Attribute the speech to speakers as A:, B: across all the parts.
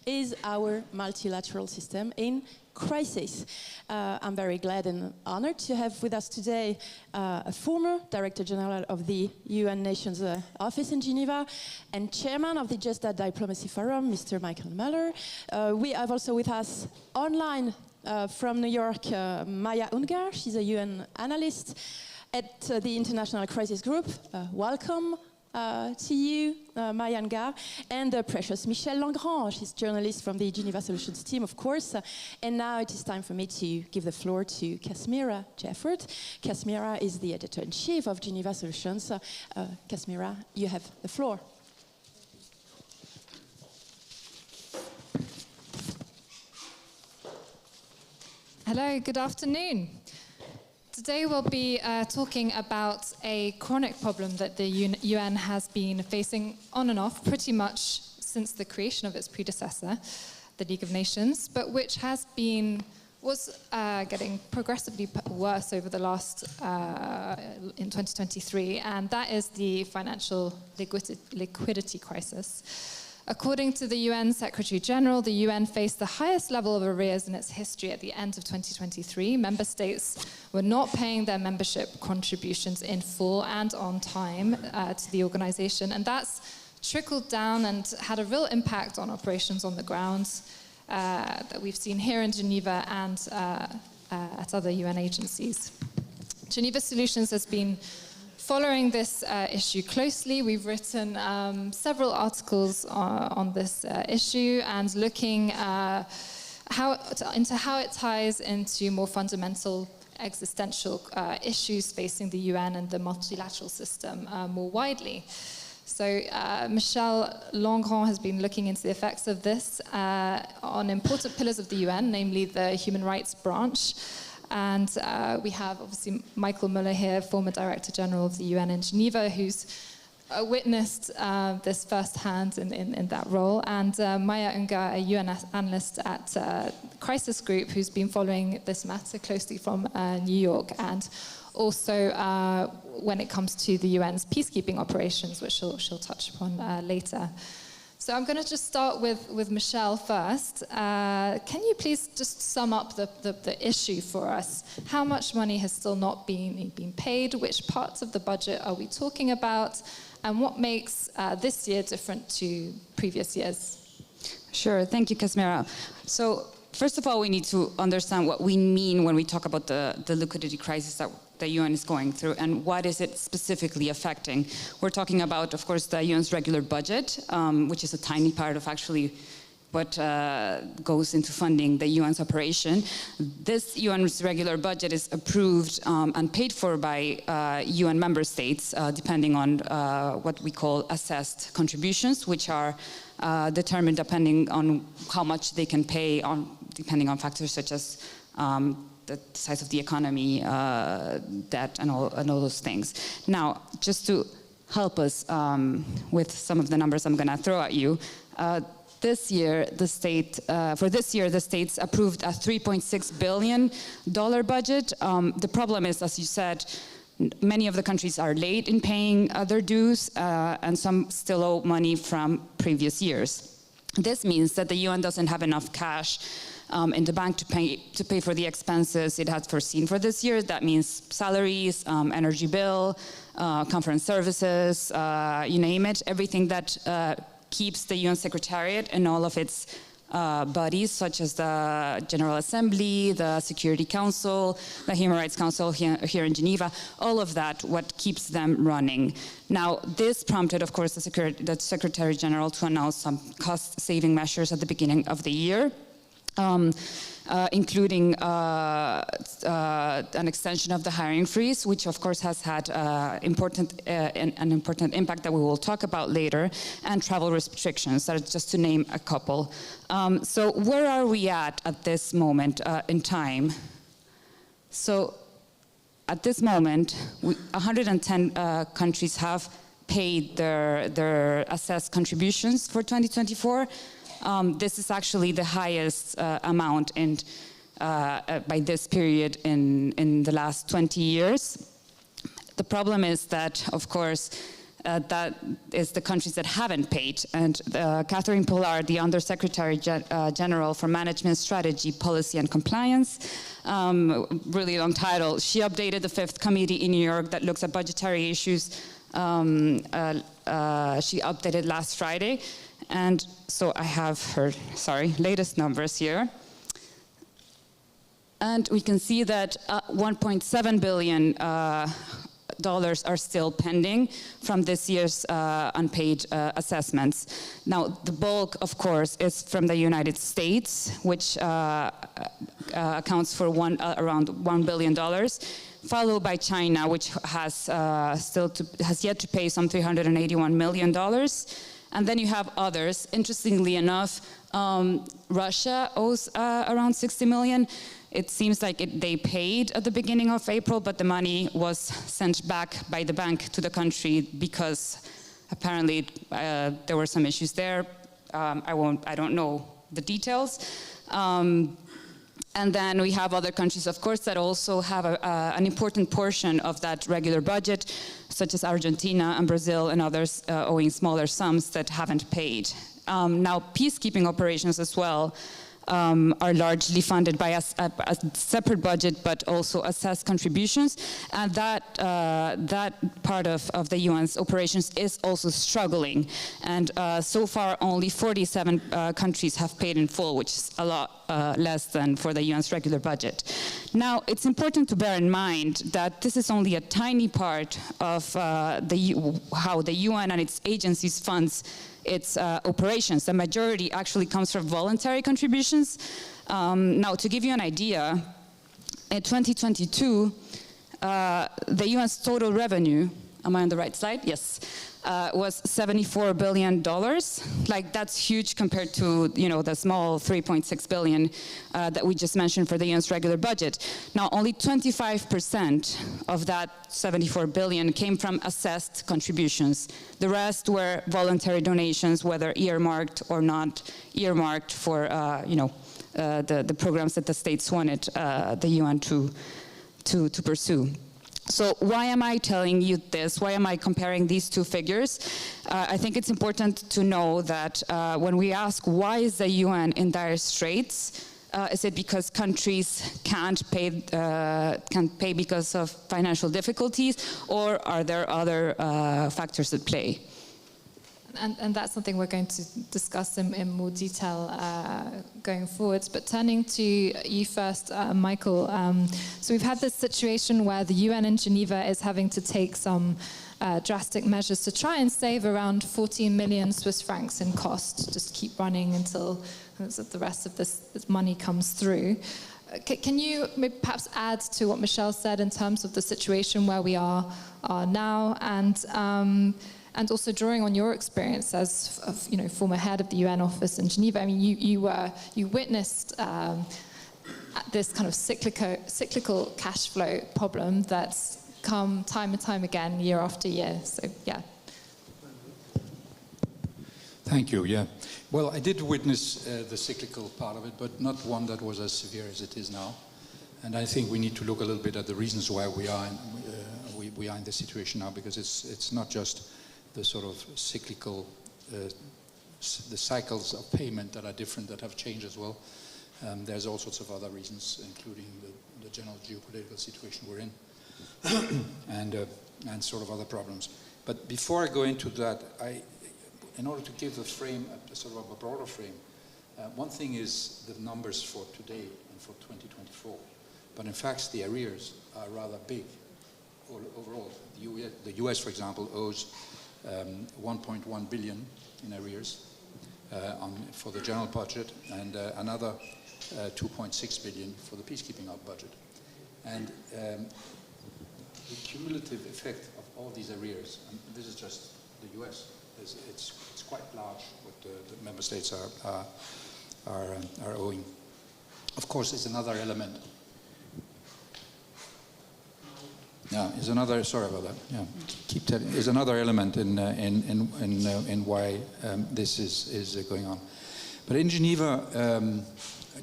A: is our multilateral system in crisis. I'm very glad and honored to have with us today a former Director General of the UN Nations Office in Geneva and Chairman of the GESDA Diplomacy Forum, Mr. Michael Møller. We have also with us online from New York, Maya Ungar. She's a UN analyst at the International Crisis Group. Welcome. To you, Maya Ungar, and the precious Michel Langrand. She's journalist from the Geneva Solutions team, of course. And now it is time for me to give the floor to Kasmira Jefford. Kasmira is the editor-in-chief of Geneva Solutions. Kasmira, you have the floor.
B: Hello, good afternoon. Today we'll be talking about a chronic problem that the UN has been facing on and off pretty much since the creation of its predecessor, the League of Nations, but which was getting progressively worse over the last, in 2023, and that is the financial liquidity crisis. According to the UN Secretary General, the UN faced the highest level of arrears in its history at the end of 2023. Member states were not paying their membership contributions in full and on time to the organization, and that's trickled down and had a real impact on operations on the ground that we've seen here in Geneva and at other UN agencies. Geneva Solutions has been following this issue closely. We've written several articles on this issue and looking into how it ties into more fundamental existential issues facing the UN and the multilateral system more widely. So Michel Langrand has been looking into the effects of this on important pillars of the UN, namely the human rights branch. And we have obviously Michael Møller here, former Director General of the UN in Geneva, who's witnessed this firsthand in that role, and Maya Ungar, a UN analyst at Crisis Group, who's been following this matter closely from New York, and also when it comes to the UN's peacekeeping operations, which she'll touch upon later. So I'm going to just start with Michel first. Can you please just sum up the issue for us? How much money has still not been paid? Which parts of the budget are we talking about? And what makes this year different to previous years?
C: Sure, thank you, Kasmira. So first of all, we need to understand what we mean when we talk about the liquidity crisis that the UN is going through, and what is it specifically affecting. We're talking about, of course, the UN's regular budget, which is a tiny part of actually what goes into funding the UN's operation. This UN's regular budget is approved and paid for by UN member states, depending on what we call assessed contributions, which are determined depending on how much they can pay, depending on factors such as the size of the economy, debt, and all those things. Now, just to help us with some of the numbers I'm going to throw at you, for this year, the states approved a $3.6 billion budget. The problem is, as you said, many of the countries are late in paying their dues, and some still owe money from previous years. This means that the UN doesn't have enough cash in the bank to pay for the expenses it had foreseen for this year. That means salaries, energy bill, conference services, you name it, everything that keeps the UN Secretariat and all of its bodies, such as the General Assembly, the Security Council, the Human Rights Council here in Geneva, all of that, what keeps them running. Now, this prompted, of course, the Secretary General to announce some cost-saving measures at the beginning of the year. Including an extension of the hiring freeze, which of course has had an important impact that we will talk about later, and travel restrictions, just to name a couple. So where are we at this moment in time? So at this moment, 110 countries have paid their assessed contributions for 2024. This is actually the highest amount by this period in the last 20 years. The problem is that, of course, that is the countries that haven't paid. And Catherine Pollard, the Undersecretary General for Management, Strategy, Policy and Compliance, really long title, she updated the 5th committee in New York that looks at budgetary issues. She updated last Friday. And so I have her, latest numbers here. And we can see that $1.7 billion dollars are still pending from this year's unpaid assessments. Now, the bulk, of course, is from the United States, which accounts for around $1 billion, followed by China, which has yet to pay some $381 million. And then you have others. Interestingly enough, Russia owes around $60 million. It seems like they paid at the beginning of April, but the money was sent back by the bank to the country because apparently there were some issues there. I don't know the details. And then we have other countries, of course, that also have an important portion of that regular budget, such as Argentina and Brazil and others owing smaller sums that haven't paid. Now, peacekeeping operations as well are largely funded by a separate budget, but also assessed contributions. And that part of the UN's operations is also struggling. And so far, only 47 countries have paid in full, which is a lot less than for the UN's regular budget. Now, it's important to bear in mind that this is only a tiny part of how the UN and its agencies funds its operations. The majority actually comes from voluntary contributions. Now, to give you an idea, in 2022, the UN's total revenue, am I on the right slide? Yes, was $74 billion. Like, that's huge compared to, the small 3.6 billion that we just mentioned for the UN's regular budget. Now, only 25% of that 74 billion came from assessed contributions. The rest were voluntary donations, whether earmarked or not earmarked for, the programs that the states wanted the UN to pursue. So why am I telling you this? Why am I comparing these two figures? I think it's important to know that when we ask why is the UN in dire straits, is it because countries can't pay because of financial difficulties, or are there other factors at play?
B: And that's something we're going to discuss in more detail going forwards. But turning to you first, Michael. So we've had this situation where the UN in Geneva is having to take some drastic measures to try and save around 14 million Swiss francs in cost, just keep running until the rest of this money comes through. Can you maybe perhaps add to what Michelle said in terms of the situation where we are now, and also drawing on your experience as former head of the UN office in Geneva? I mean, you witnessed this kind of cyclical cash flow problem that's come time and time again, year after year. So, yeah.
D: Thank you. Yeah. Well, I did witness the cyclical part of it, but not one that was as severe as it is now. And I think we need to look a little bit at the reasons why we are in this situation now, because it's not just the sort of cyclical, the cycles of payment that are different, that have changed as well. There's all sorts of other reasons, including the general geopolitical situation we're in, and sort of other problems. But before I go into that, in order to give the frame, sort of a broader frame, one thing is the numbers for today and for 2024. But in fact, the arrears are rather big overall. The US, for example, owes 1.1 billion in arrears for the general budget, and another 2.6 billion for the peacekeeping budget. And the cumulative effect of all these arrears, and this is just the US, it's quite large what the member states are owing. Of course, there's another element. Yeah, is another. Sorry about that. Yeah, keep telling. Is another element in why this is going on. But in Geneva,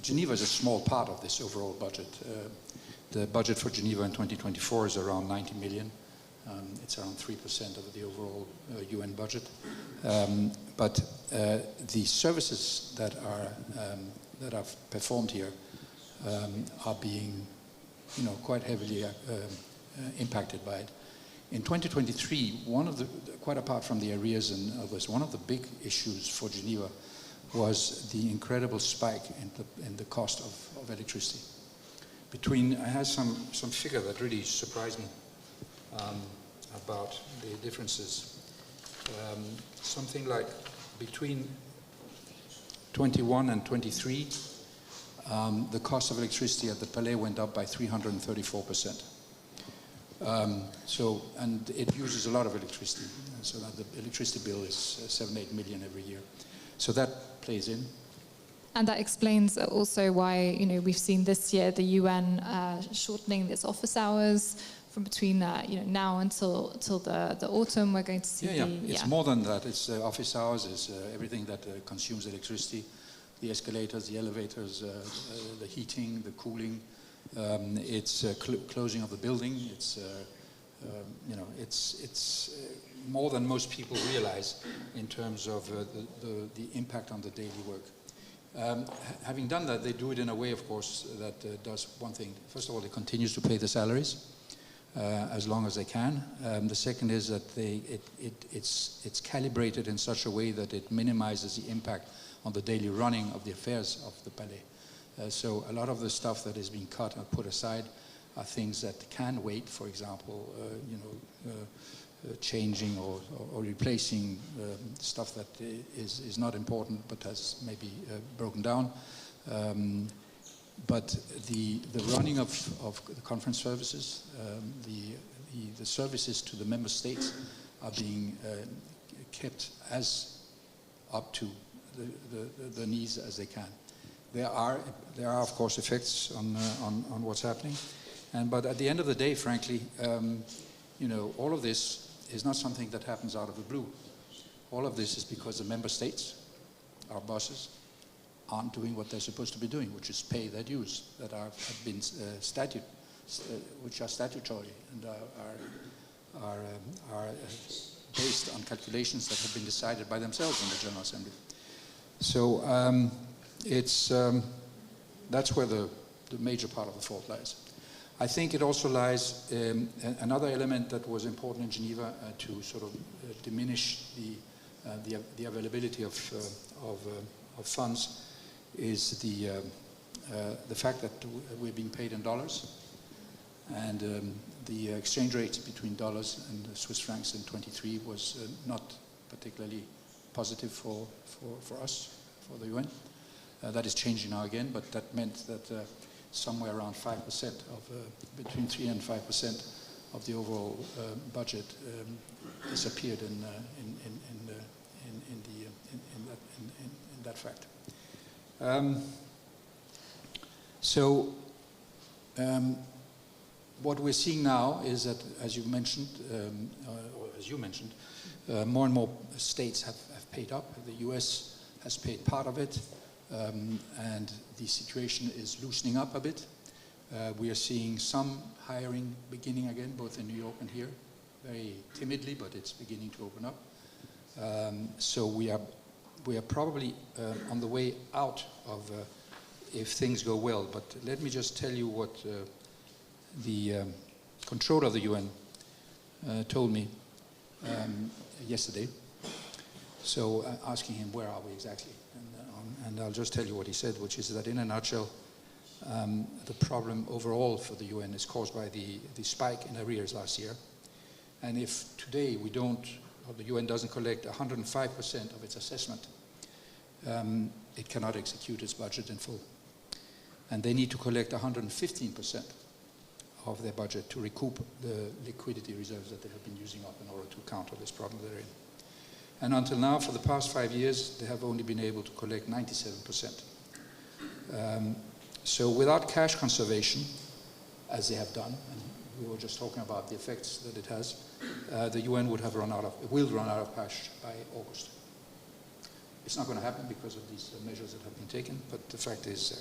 D: Geneva is a small part of this overall budget. The budget for Geneva in 2024 is around 90 million, It's around 3% of the overall UN budget. But the services that are performed here are being, quite heavily impacted by it. In 2023, quite apart from the arrears and others, one of the big issues for Geneva was the incredible spike in the cost of electricity. I have some figure that really surprised me about the differences. Something like between 21 and 23, the cost of electricity at the Palais went up by 334%. And it uses a lot of electricity, so that the electricity bill is 7-8 million every year. So that plays in.
B: And that explains also why we've seen this year the UN shortening its office hours from between now until the autumn. We're going to see.
D: It's more than that. It's office hours. It's everything that consumes electricity, the escalators, the elevators, the heating, the cooling. It's closing of the building. It's it's more than most people realize in terms of the impact on the daily work. Having done that, they do it in a way, of course, that does one thing. First of all, it continues to pay the salaries as long as they can. The second is that it's calibrated in such a way that it minimizes the impact on the daily running of the affairs of the Palais. So a lot of the stuff that is being cut and put aside are things that can wait. For example, changing or replacing stuff that is not important but has maybe broken down. But the running of the conference services, the services to the member states are being kept as up to the needs as they can. There are of course effects on what's happening, but at the end of the day, frankly, all of this is not something that happens out of the blue. All of this is because the member states, our bosses, aren't doing what they're supposed to be doing, which is pay their dues that have been which are statutory and are based on calculations that have been decided by themselves in the General Assembly. So that's where the major part of the fault lies. I think it also lies another element that was important in Geneva to sort of diminish the availability of funds is the fact that we're being paid in dollars, and the exchange rate between dollars and Swiss francs in 23 was not particularly positive for us, for the UN. That is changing now again, but that meant that somewhere around 5% between 3 and 5% of the overall budget disappeared in that fact. What we're seeing now is that, as you mentioned, more and more states have paid up. The US has paid part of it. And the situation is loosening up a bit. We are seeing some hiring beginning again, both in New York and here, very timidly, but it's beginning to open up. So we are probably on the way out of if things go well. But let me just tell you what the controller of the UN told me yesterday. So asking him, where are we exactly? And I'll just tell you what he said, which is that in a nutshell, the problem overall for the UN is caused by the spike in arrears last year. And if today we don't, or the UN doesn't collect 105% of its assessment, it cannot execute its budget in full. And they need to collect 115% of their budget to recoup the liquidity reserves that they have been using up in order to counter this problem they're in. And until now, for the past 5 years, they have only been able to collect 97%. So without cash conservation, as they have done, and we were just talking about the effects that it has, the UN will run out of cash by August. It's not going to happen because of these measures that have been taken, but the fact is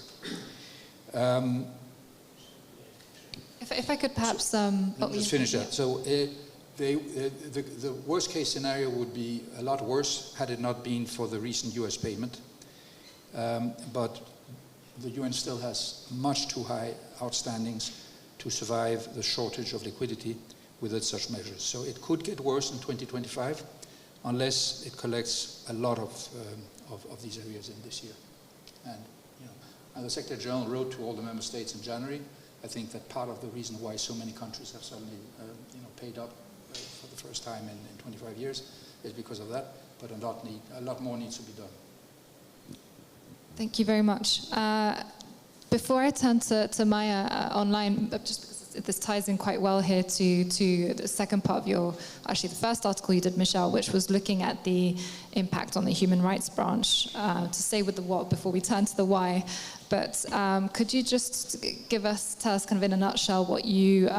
B: if I could perhaps...
D: just finish that. So The worst case scenario would be a lot worse had it not been for the recent US payment. But the UN still has much too high outstandings to survive the shortage of liquidity with such measures. So it could get worse in 2025 unless it collects a lot of these areas in this year. And the Secretary General wrote to all the member states in January. I think that part of the reason why so many countries have suddenly paid up for the first time in 25 years is because of that, but a lot more needs to be done.
B: Thank you very much. Before I turn to Maya online, just because this ties in quite well here to the second part of actually the first article you did, Michelle, which was looking at the impact on the human rights branch, to stay with the what before we turn to the why. But could you just tell us kind of in a nutshell what you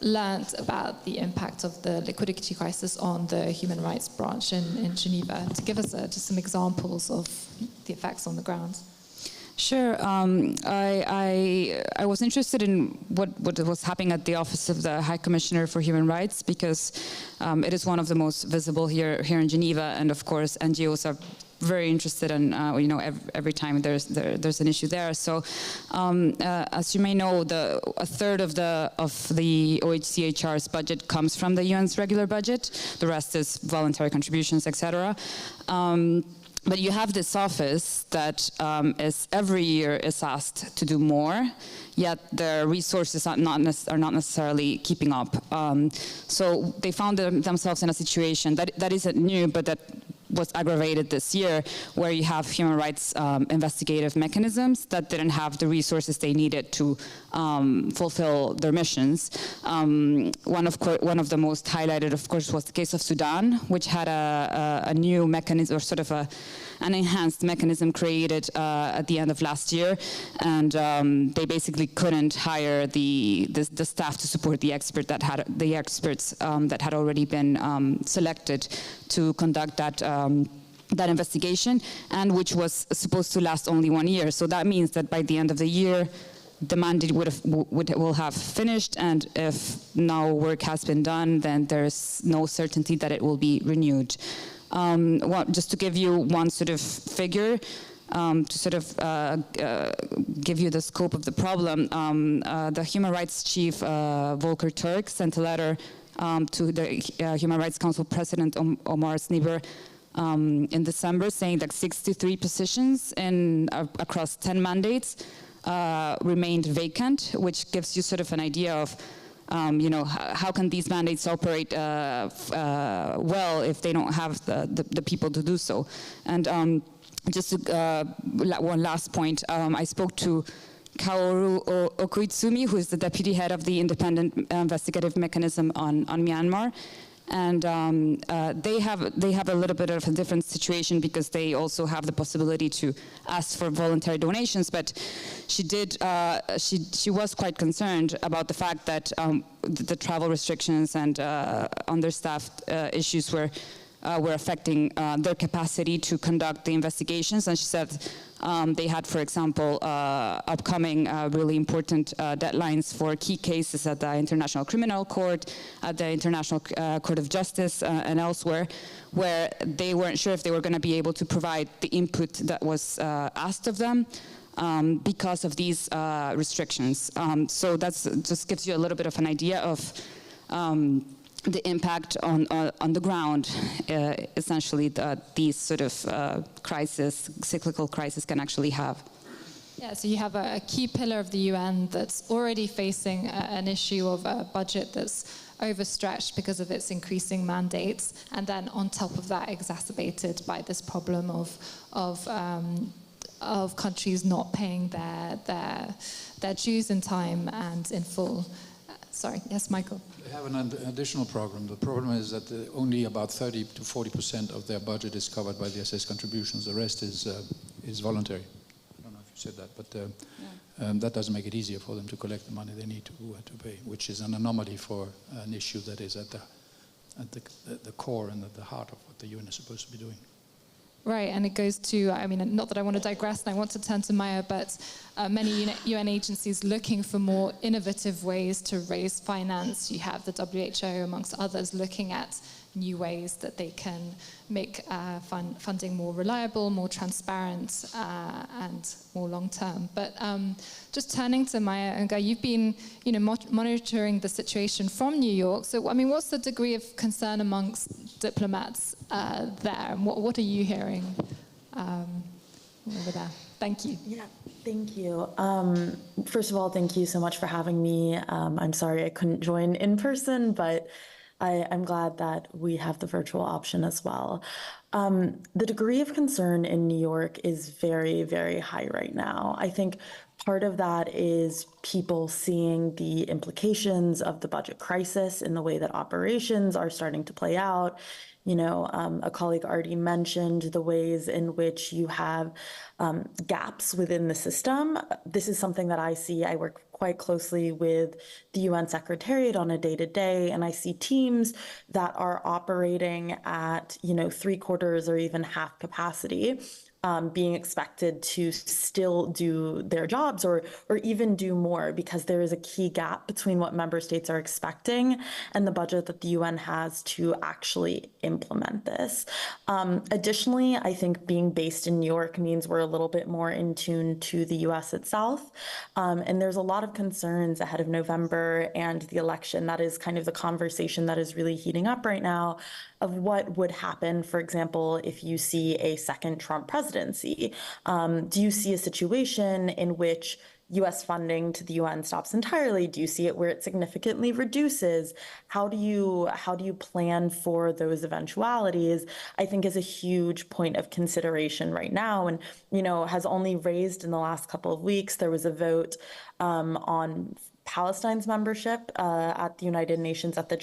B: learned about the impact of the liquidity crisis on the human rights branch in Geneva, to give us just some examples of the effects on the ground?
C: Sure. I was interested in what was happening at the Office of the High Commissioner for Human Rights, because it is one of the most visible here in Geneva, and of course NGOs are very interested in every time there's an issue there. So as you may know, a third of the OHCHR's budget comes from the UN's regular budget. The rest is voluntary contributions, etc. But you have this office that every year is asked to do more, yet their resources are not necessarily keeping up. So they found themselves in a situation that isn't new, but that was aggravated this year, where you have human rights investigative mechanisms that didn't have the resources they needed to fulfill their missions. One of the most highlighted, of course, was the case of Sudan, which had a new mechanism, or sort of an enhanced mechanism created at the end of last year, and they basically couldn't hire the staff to support the experts that had already been selected to conduct that investigation, and which was supposed to last only 1 year. So that means that by the end of the year, the mandate will have finished, and if no work has been done, then there's no certainty that it will be renewed. Just to give you one sort of figure, to sort of give you the scope of the problem, the human rights chief, Volker Turk, sent a letter to the Human Rights Council President Omar Sniber in December, saying that 63 positions across 10 mandates remained vacant, which gives you sort of an idea of how can these mandates operate well if they don't have the people to do so. And just one last point, I spoke to Kaoru Okuitsumi, who is the deputy head of the Independent Investigative Mechanism on Myanmar. And they have a little bit of a different situation, because they also have the possibility to ask for voluntary donations. But she was quite concerned about the fact that the travel restrictions and understaffed issues were affecting their capacity to conduct the investigations. And she said they had, for example, upcoming really important deadlines for key cases at the International Criminal Court, at the International Court of Justice, and elsewhere, where they weren't sure if they were going to be able to provide the input that was asked of them because of these restrictions. So that just gives you a little bit of an idea of the impact on the ground, essentially, that these sort of cyclical crises can actually have.
B: Yeah, so you have a key pillar of the UN that's already facing an issue of a budget that's overstretched because of its increasing mandates, and then on top of that, exacerbated by this problem of countries not paying their dues in time and in full. Sorry, yes, Michael.
D: They have an additional problem. The problem is that only about 30 to 40% of their budget is covered by the SS contributions. The rest is voluntary. I don't know if you said that, but that doesn't make it easier for them to collect the money they need to pay, which is an anomaly for an issue that is at the core and at the heart of what the UN is supposed to be doing.
B: Right, and it goes to, I mean, not that I want to digress and I want to turn to Maya, but many UN agencies looking for more innovative ways to raise finance. You have the WHO, amongst others, looking at new ways that they can make funding more reliable, more transparent, and more long-term. But just turning to Maya Ungar, you've been, monitoring the situation from New York. So, I mean, what's the degree of concern amongst diplomats there? And what are you hearing over there? Thank you.
E: Yeah, thank you. First of all, thank you so much for having me. I'm sorry I couldn't join in person, but I'm glad that we have the virtual option as well. The degree of concern in New York is very, very high right now. I think part of that is people seeing the implications of the budget crisis in the way that operations are starting to play out. A colleague already mentioned the ways in which you have gaps within the system. This is something that I see. I work quite closely with the UN Secretariat on a day-to-day, and I see teams that are operating at, 3/4 or even half capacity. Being expected to still do their jobs or even do more, because there is a key gap between what member states are expecting and the budget that the UN has to actually implement this. Additionally, I think being based in New York means we're a little bit more in tune to the US itself. And there's a lot of concerns ahead of November and the election. That is kind of the conversation that is really heating up right now, of what would happen, for example, if you see a second Trump presidency. Do you see a situation in which U.S. funding to the UN stops entirely? Do you see it where it significantly reduces? How do you plan for those eventualities? I think is a huge point of consideration right now, and has only raised in the last couple of weeks. There was a vote on Palestine's membership at the United Nations at the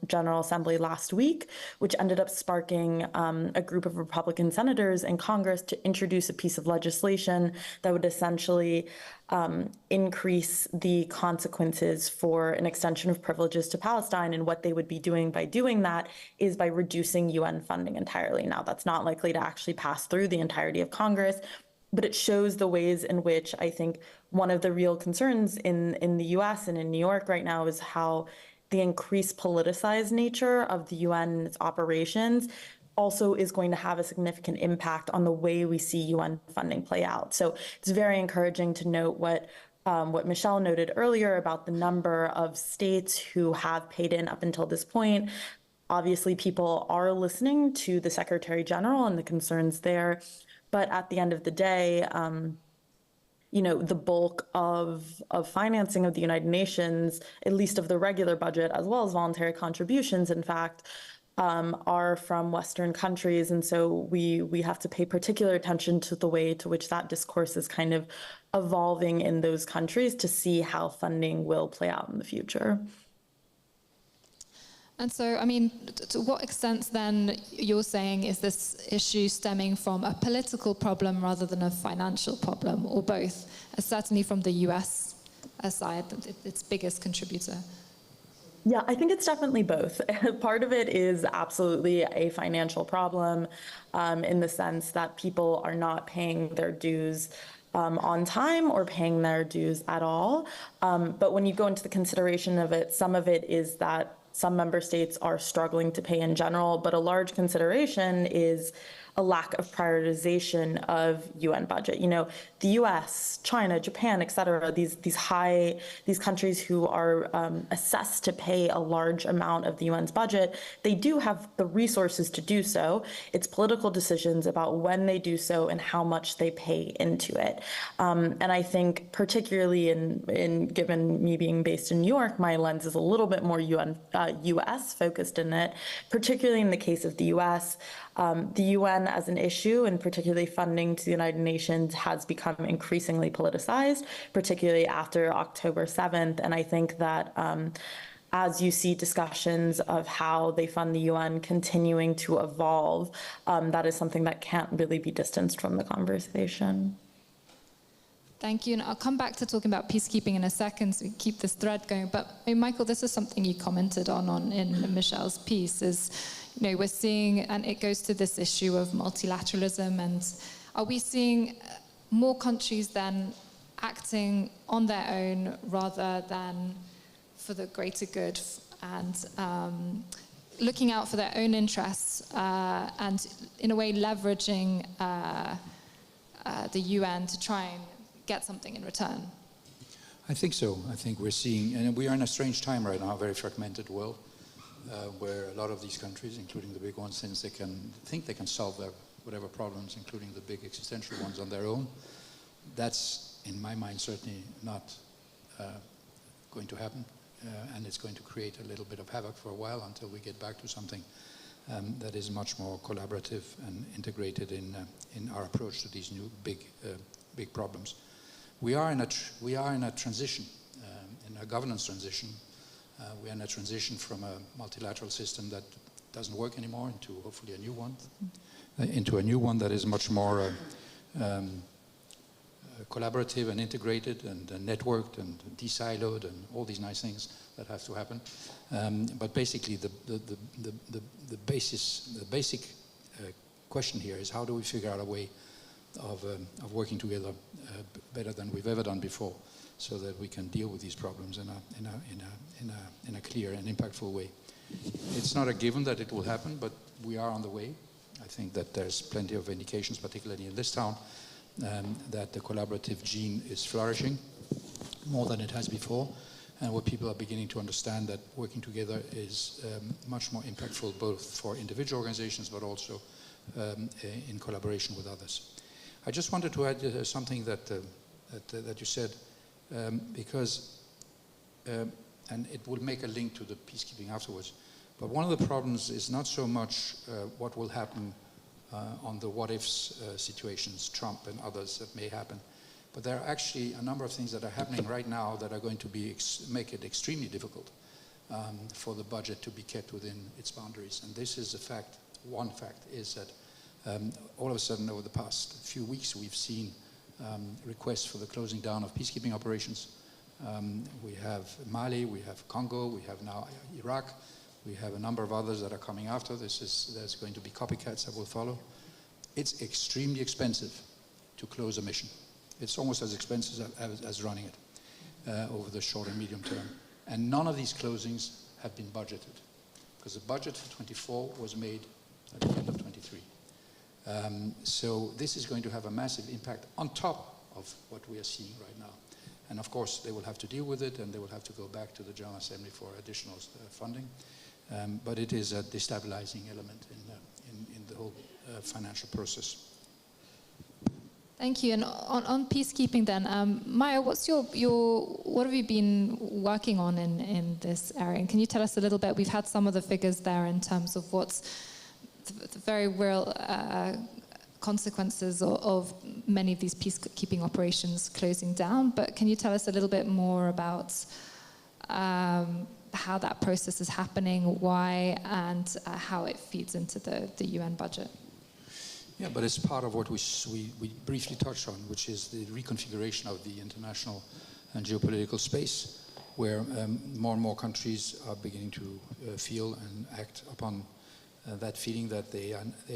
E: General Assembly last week, which ended up sparking a group of Republican senators in Congress to introduce a piece of legislation that would essentially increase the consequences for an extension of privileges to Palestine. And what they would be doing by doing that is by reducing UN funding entirely. Now, that's not likely to actually pass through the entirety of Congress, but it shows the ways in which I think one of the real concerns in the US and in New York right now is how the increased politicized nature of the UN's operations also is going to have a significant impact on the way we see UN funding play out. So it's very encouraging to note what Michelle noted earlier about the number of states who have paid in up until this point. Obviously, people are listening to the Secretary General and the concerns there. But at the end of the day, the bulk of financing of the United Nations, at least of the regular budget, as well as voluntary contributions, in fact, are from Western countries. And so we have to pay particular attention to the way to which that discourse is kind of evolving in those countries to see how funding will play out in the future.
B: And so, I mean, to what extent then you're saying is this issue stemming from a political problem rather than a financial problem, or both? Certainly from the US side, its biggest contributor.
E: Yeah, I think it's definitely both. Part of it is absolutely a financial problem in the sense that people are not paying their dues on time or paying their dues at all. But when you go into the consideration of it, some of it is that some member states are struggling to pay in general, but a large consideration is a lack of prioritization of UN budget. The US, China, Japan, et cetera, these countries who are assessed to pay a large amount of the UN's budget, they do have the resources to do so. It's political decisions about when they do so and how much they pay into it. And I think particularly in given me being based in New York, my lens is a little bit more US focused in it, particularly in the case of the US. The UN as an issue, and particularly funding to the United Nations, has become increasingly politicized, particularly after October 7th. And I think that as you see discussions of how they fund the UN continuing to evolve, that is something that can't really be distanced from the conversation.
B: Thank you, and I'll come back to talking about peacekeeping in a second, so we keep this thread going. But Michael, this is something you commented on in Michelle's piece, is, you know, we're seeing, and it goes to this issue of multilateralism, and are we seeing more countries then acting on their own rather than for the greater good, and looking out for their own interests, and in a way leveraging the UN to try and get something in return?
D: I think so. I think we're seeing, and we are in a strange time right now, a very fragmented world, where a lot of these countries, including the big ones, since they think they can solve their whatever problems, including the big existential ones, on their own. That's, in my mind, certainly not going to happen, and it's going to create a little bit of havoc for a while until we get back to something that is much more collaborative and integrated in our approach to these new big problems. We are in a transition, in a governance transition. We are in a transition from a multilateral system that doesn't work anymore into hopefully a new one, into a new one that is much more collaborative and integrated and networked and de-siloed and all these nice things that have to happen. But basically, the basic question here is, how do we figure out a way of working together better than we've ever done before, so that we can deal with these problems in a clear and impactful way. It's not a given that it will happen, but we are on the way. I think that there's plenty of indications, particularly in this town, that the collaborative gene is flourishing more than it has before, and where people are beginning to understand that working together is much more impactful, both for individual organizations but also in collaboration with others. I just wanted to add something that you said, because, and it will make a link to the peacekeeping afterwards, but one of the problems is not so much what will happen on the what-ifs situations, Trump and others that may happen, but there are actually a number of things that are happening right now that are going to make it extremely difficult for the budget to be kept within its boundaries. And this is a fact. One fact is that all of a sudden, over the past few weeks, we've seen requests for the closing down of peacekeeping operations. We have Mali, we have Congo, we have now Iraq, we have a number of others that are coming after. There's going to be copycats that will follow. It's extremely expensive to close a mission. It's almost as expensive as running it over the short and medium term. And none of these closings have been budgeted, because the budget for 24 was made at the end of 23. So this is going to have a massive impact on top of what we are seeing right now. And of course, they will have to deal with it, and they will have to go back to the General Assembly for additional funding. But it is a destabilizing element in the whole financial process.
B: Thank you. And on peacekeeping then, Maya, what have you been working on in this area? And can you tell us a little bit? We've had some of the figures there in terms of what's the very real consequences of many of these peacekeeping operations closing down. But can you tell us a little bit more about how that process is happening, why, and how it feeds into the UN budget?
D: Yeah, but it's part of what we briefly touched on, which is the reconfiguration of the international and geopolitical space, where more and more countries are beginning to feel and act upon that feeling that they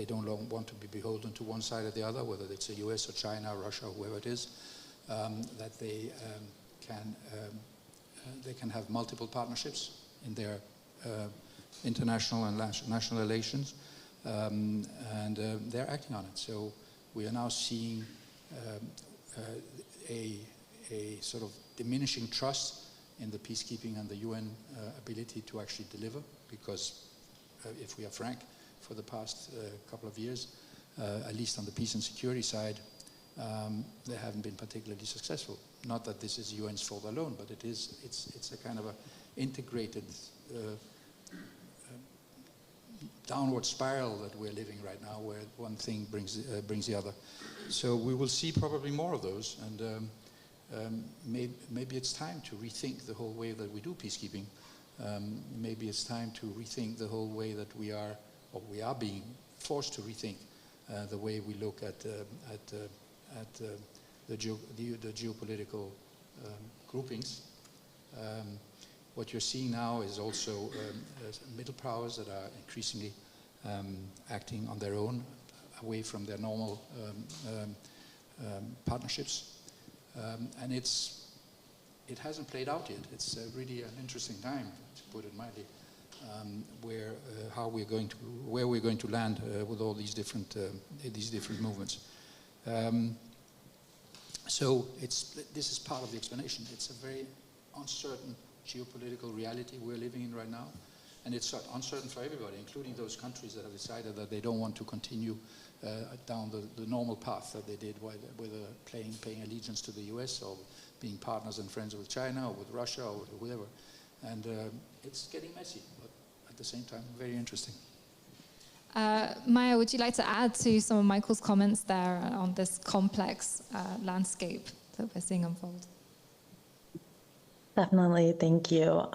D: don't want to be beholden to one side or the other, whether it's the US or China, or Russia, or whoever it is, that they can have multiple partnerships in their international and national relations. And they're acting on it. So we are now seeing a sort of diminishing trust in the peacekeeping and the UN ability to actually deliver, because if we are frank, for the past couple of years, at least on the peace and security side, they haven't been particularly successful. Not that this is UN's fault alone, but it's a kind of a integrated downward spiral that we're living right now, where one thing brings the other. So we will see probably more of those, and maybe it's time to rethink the whole way that we do peacekeeping. Maybe it's time to rethink the whole way that we are being forced to rethink the way we look at the geopolitical groupings. What you're seeing now is also middle powers that are increasingly acting on their own, away from their normal partnerships. And it hasn't played out yet. It's really an interesting time, to put it mildly, where we're going to land with all these different movements. So this is part of the explanation. It's a very uncertain geopolitical reality we're living in right now, and it's uncertain for everybody, including those countries that have decided that they don't want to continue down the normal path that they did, whether paying allegiance to the US or being partners and friends with China or with Russia or with whoever. And it's getting messy, but at the same time, very interesting.
B: Maya, would you like to add to some of Michael's comments there on this complex landscape that we're seeing unfold?
E: Definitely, thank you.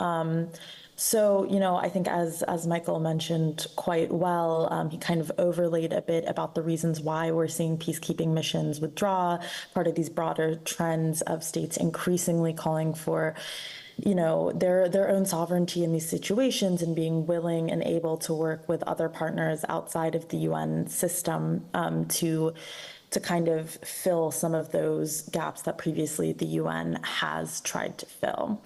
E: So, I think as Michael mentioned quite well, he kind of overlaid a bit about the reasons why we're seeing peacekeeping missions withdraw, part of these broader trends of states increasingly calling for their own sovereignty in these situations and being willing and able to work with other partners outside of the UN system to kind of fill some of those gaps that previously the UN has tried to fill.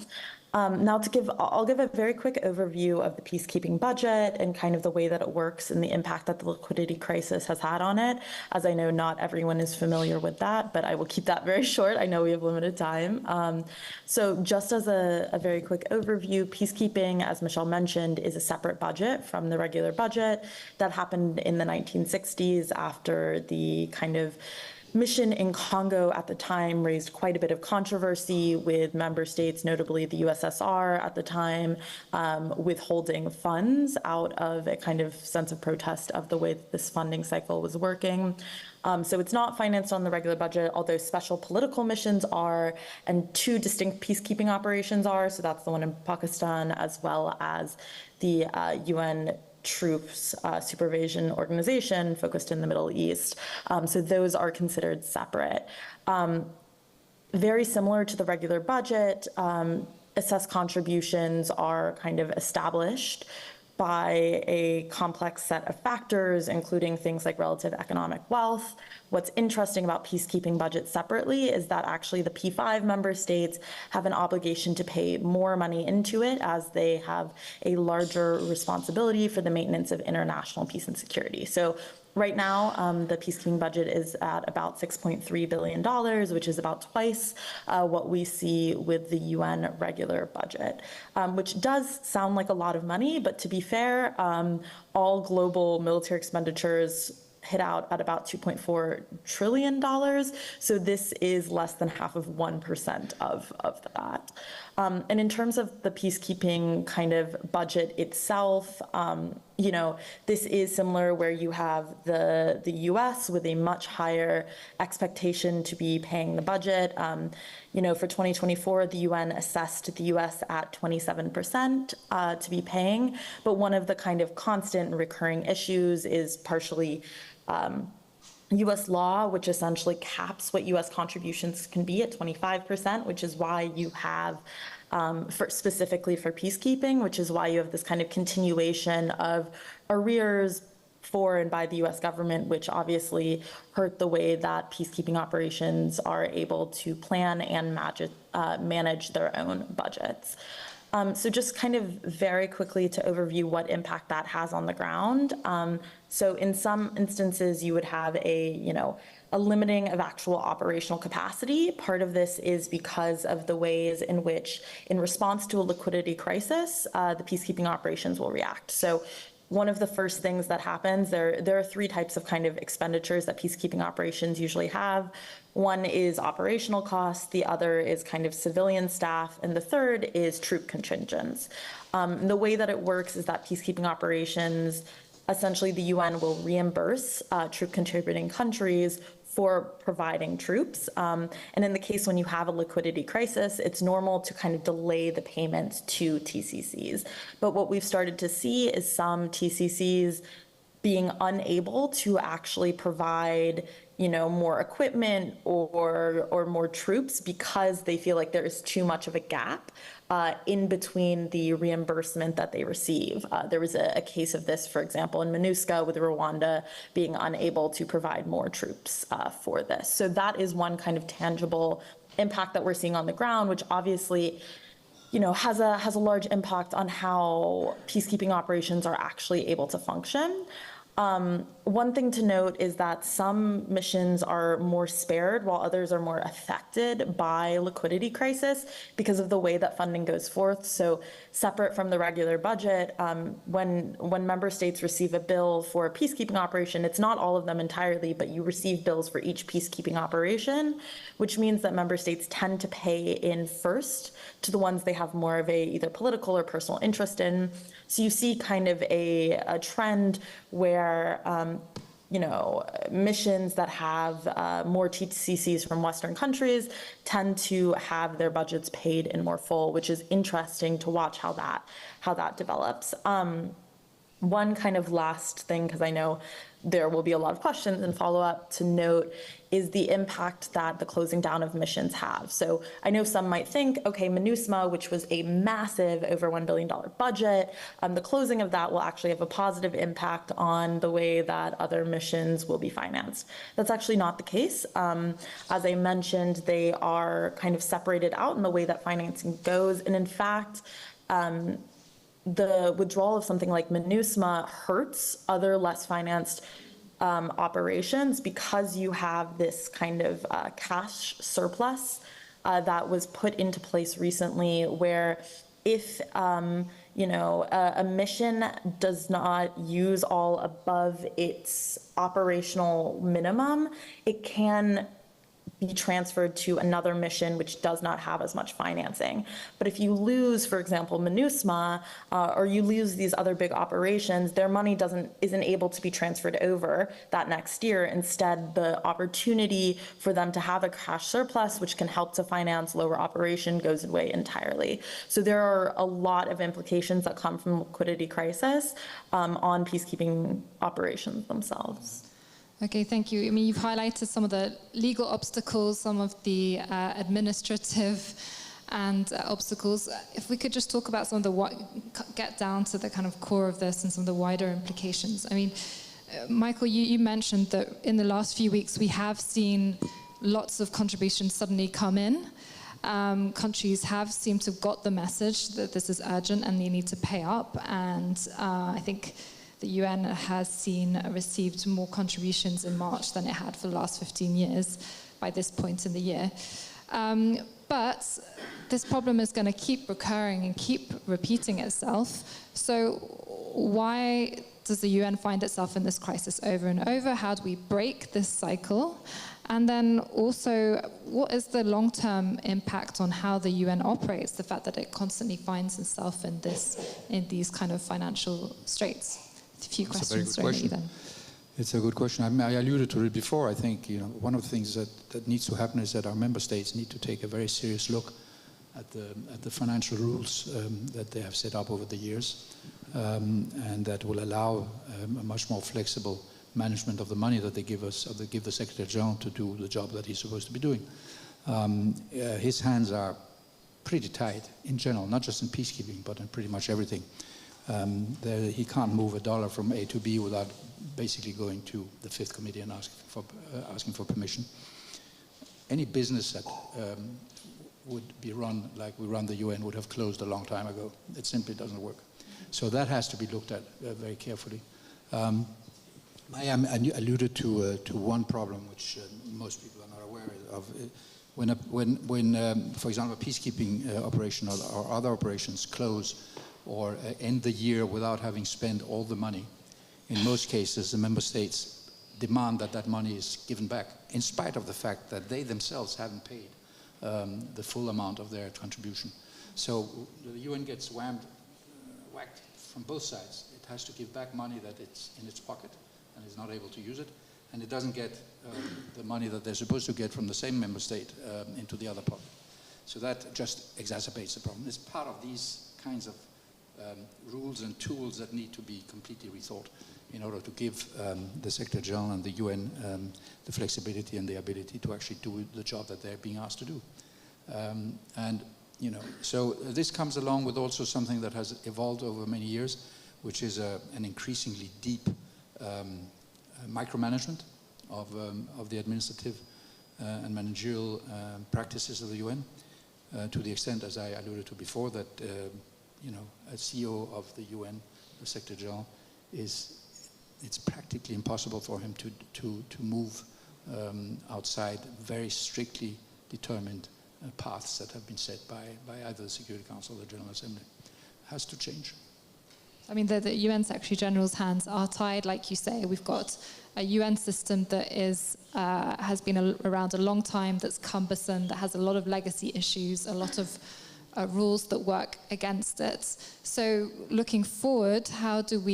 E: Now I'll give a very quick overview of the peacekeeping budget and kind of the way that it works and the impact that the liquidity crisis has had on it, as I know not everyone is familiar with that, but I will keep that very short. I know we have limited time. So just as a very quick overview, peacekeeping, as Michelle mentioned, is a separate budget from the regular budget that happened in the 1960s after the kind of mission in Congo at the time raised quite a bit of controversy with member states, notably the USSR at the time, withholding funds out of a kind of sense of protest of the way that this funding cycle was working. So it's not financed on the regular budget, although special political missions are, and two distinct peacekeeping operations are. So that's the one in Pakistan, as well as the UN troops supervision organization focused in the Middle East. So those are considered separate. Very similar to the regular budget, assessed contributions are kind of established by a complex set of factors, including things like relative economic wealth. What's interesting about peacekeeping budgets separately is that actually the P5 member states have an obligation to pay more money into it as they have a larger responsibility for the maintenance of international peace and security. So right now, the peacekeeping budget is at about $6.3 billion, which is about twice what we see with the UN regular budget, which does sound like a lot of money, but to be fair, all global military expenditures hit out at about $2.4 trillion. So this is less than half of 1% of that. And in terms of the peacekeeping kind of budget itself, this is similar where you have the US with a much higher expectation to be paying the budget. For 2024, the UN assessed the US at 27% to be paying. But one of the kind of constant and recurring issues is partially US law, which essentially caps what US contributions can be at 25%, which is why you have, specifically for peacekeeping, which is why you have this kind of continuation of arrears for and by the US government, which obviously hurt the way that peacekeeping operations are able to plan and manage their own budgets. So just kind of very quickly to overview what impact that has on the ground. So in some instances, you would have a limiting of actual operational capacity. Part of this is because of the ways in which, in response to a liquidity crisis, the peacekeeping operations will react. So one of the first things that happens, there are three types of kind of expenditures that peacekeeping operations usually have. One is operational costs, the other is kind of civilian staff, and the third is troop contingents. The way that it works is that peacekeeping operations, essentially the UN will reimburse troop contributing countries for providing troops. And in the case when you have a liquidity crisis, it's normal to kind of delay the payments to TCCs. But what we've started to see is some TCCs being unable to actually provide more equipment or more troops because they feel like there is too much of a gap in between the reimbursement that they receive. There was a case of this, for example, in MINUSCA with Rwanda being unable to provide more troops for this. So that is one kind of tangible impact that we're seeing on the ground, which obviously has a large impact on how peacekeeping operations are actually able to function. One thing to note is that some missions are more spared while others are more affected by liquidity crisis because of the way that funding goes forth. So separate from the regular budget, when member states receive a bill for a peacekeeping operation, it's not all of them entirely, but you receive bills for each peacekeeping operation, which means that member states tend to pay in first to the ones they have more of a either political or personal interest in. So you see kind of a trend where missions that have more TCCs from Western countries tend to have their budgets paid in more full, which is interesting to watch how that develops. One kind of last thing, because I know there will be a lot of questions and follow-up to note, is the impact that the closing down of missions have. So I know some might think, okay, MINUSMA, which was a massive over $1 billion budget, the closing of that will actually have a positive impact on the way that other missions will be financed. That's actually not the case. As I mentioned, they are kind of separated out in the way that financing goes. And in fact, the withdrawal of something like MINUSMA hurts other less financed operations because you have this kind of cash surplus that was put into place recently, where if a mission does not use all above its operational minimum, it can be transferred to another mission which does not have as much financing. But if you lose, for example, MINUSMA, or you lose these other big operations, their money isn't able to be transferred over that next year. Instead, the opportunity for them to have a cash surplus, which can help to finance lower operation, goes away entirely. So there are a lot of implications that come from liquidity crisis on peacekeeping operations themselves.
B: Okay, thank you. I mean, you've highlighted some of the legal obstacles, some of the administrative and obstacles. If we could just talk about some of get down to the kind of core of this and some of the wider implications. I mean, Michael, you mentioned that in the last few weeks we have seen lots of contributions suddenly come in. Countries have seemed to have got the message that this is urgent and they need to pay up. And I think the UN has received more contributions in March than it had for the last 15 years by this point in the year. But this problem is going to keep recurring and keep repeating itself. So why does the UN find itself in this crisis over and over? How do we break this cycle? And then also, what is the long-term impact on how the UN operates, the fact that it constantly finds itself in these kind of financial straits? A few questions thrown at you then.
D: It's a good question. I alluded to it before. I think one of the things that needs to happen is that our member states need to take a very serious look at the financial rules that they have set up over the years, and that will allow a much more flexible management of the money that they give us, or they give the Secretary General to do the job that he's supposed to be doing. His hands are pretty tight in general, not just in peacekeeping, but in pretty much everything. He can't move a dollar from A to B without basically going to the Fifth Committee and asking for permission. Any business that would be run like we run the UN would have closed a long time ago. It simply doesn't work. So that has to be looked at very carefully. I alluded to one problem which most people are not aware of. When for example, a peacekeeping operation or other operations close or end the year without having spent all the money, in most cases the member states demand that money is given back, in spite of the fact that they themselves haven't paid the full amount of their contribution. So the UN gets whacked from both sides. It has to give back money that it's in its pocket and is not able to use it, and it doesn't get the money that they're supposed to get from the same member state into the other pocket. So that just exacerbates the problem. It's part of these kinds of rules and tools that need to be completely rethought. in order to give the Secretary General and the UN the flexibility and the ability to actually do the job that they're being asked to do. So this comes along with also something that has evolved over many years, which is an increasingly deep micromanagement of the administrative and managerial practices of the UN, to the extent, as I alluded to before, that a CEO of the UN, the Secretary General, it's practically impossible for him to move outside very strictly determined paths that have been set by either the Security Council or the General Assembly. Has to change.
B: I mean, the UN Secretary General's hands are tied, like you say. We've got a UN system that has been around a long time, that's cumbersome, that has a lot of legacy issues, a lot of rules that work against it. So, looking forward, how does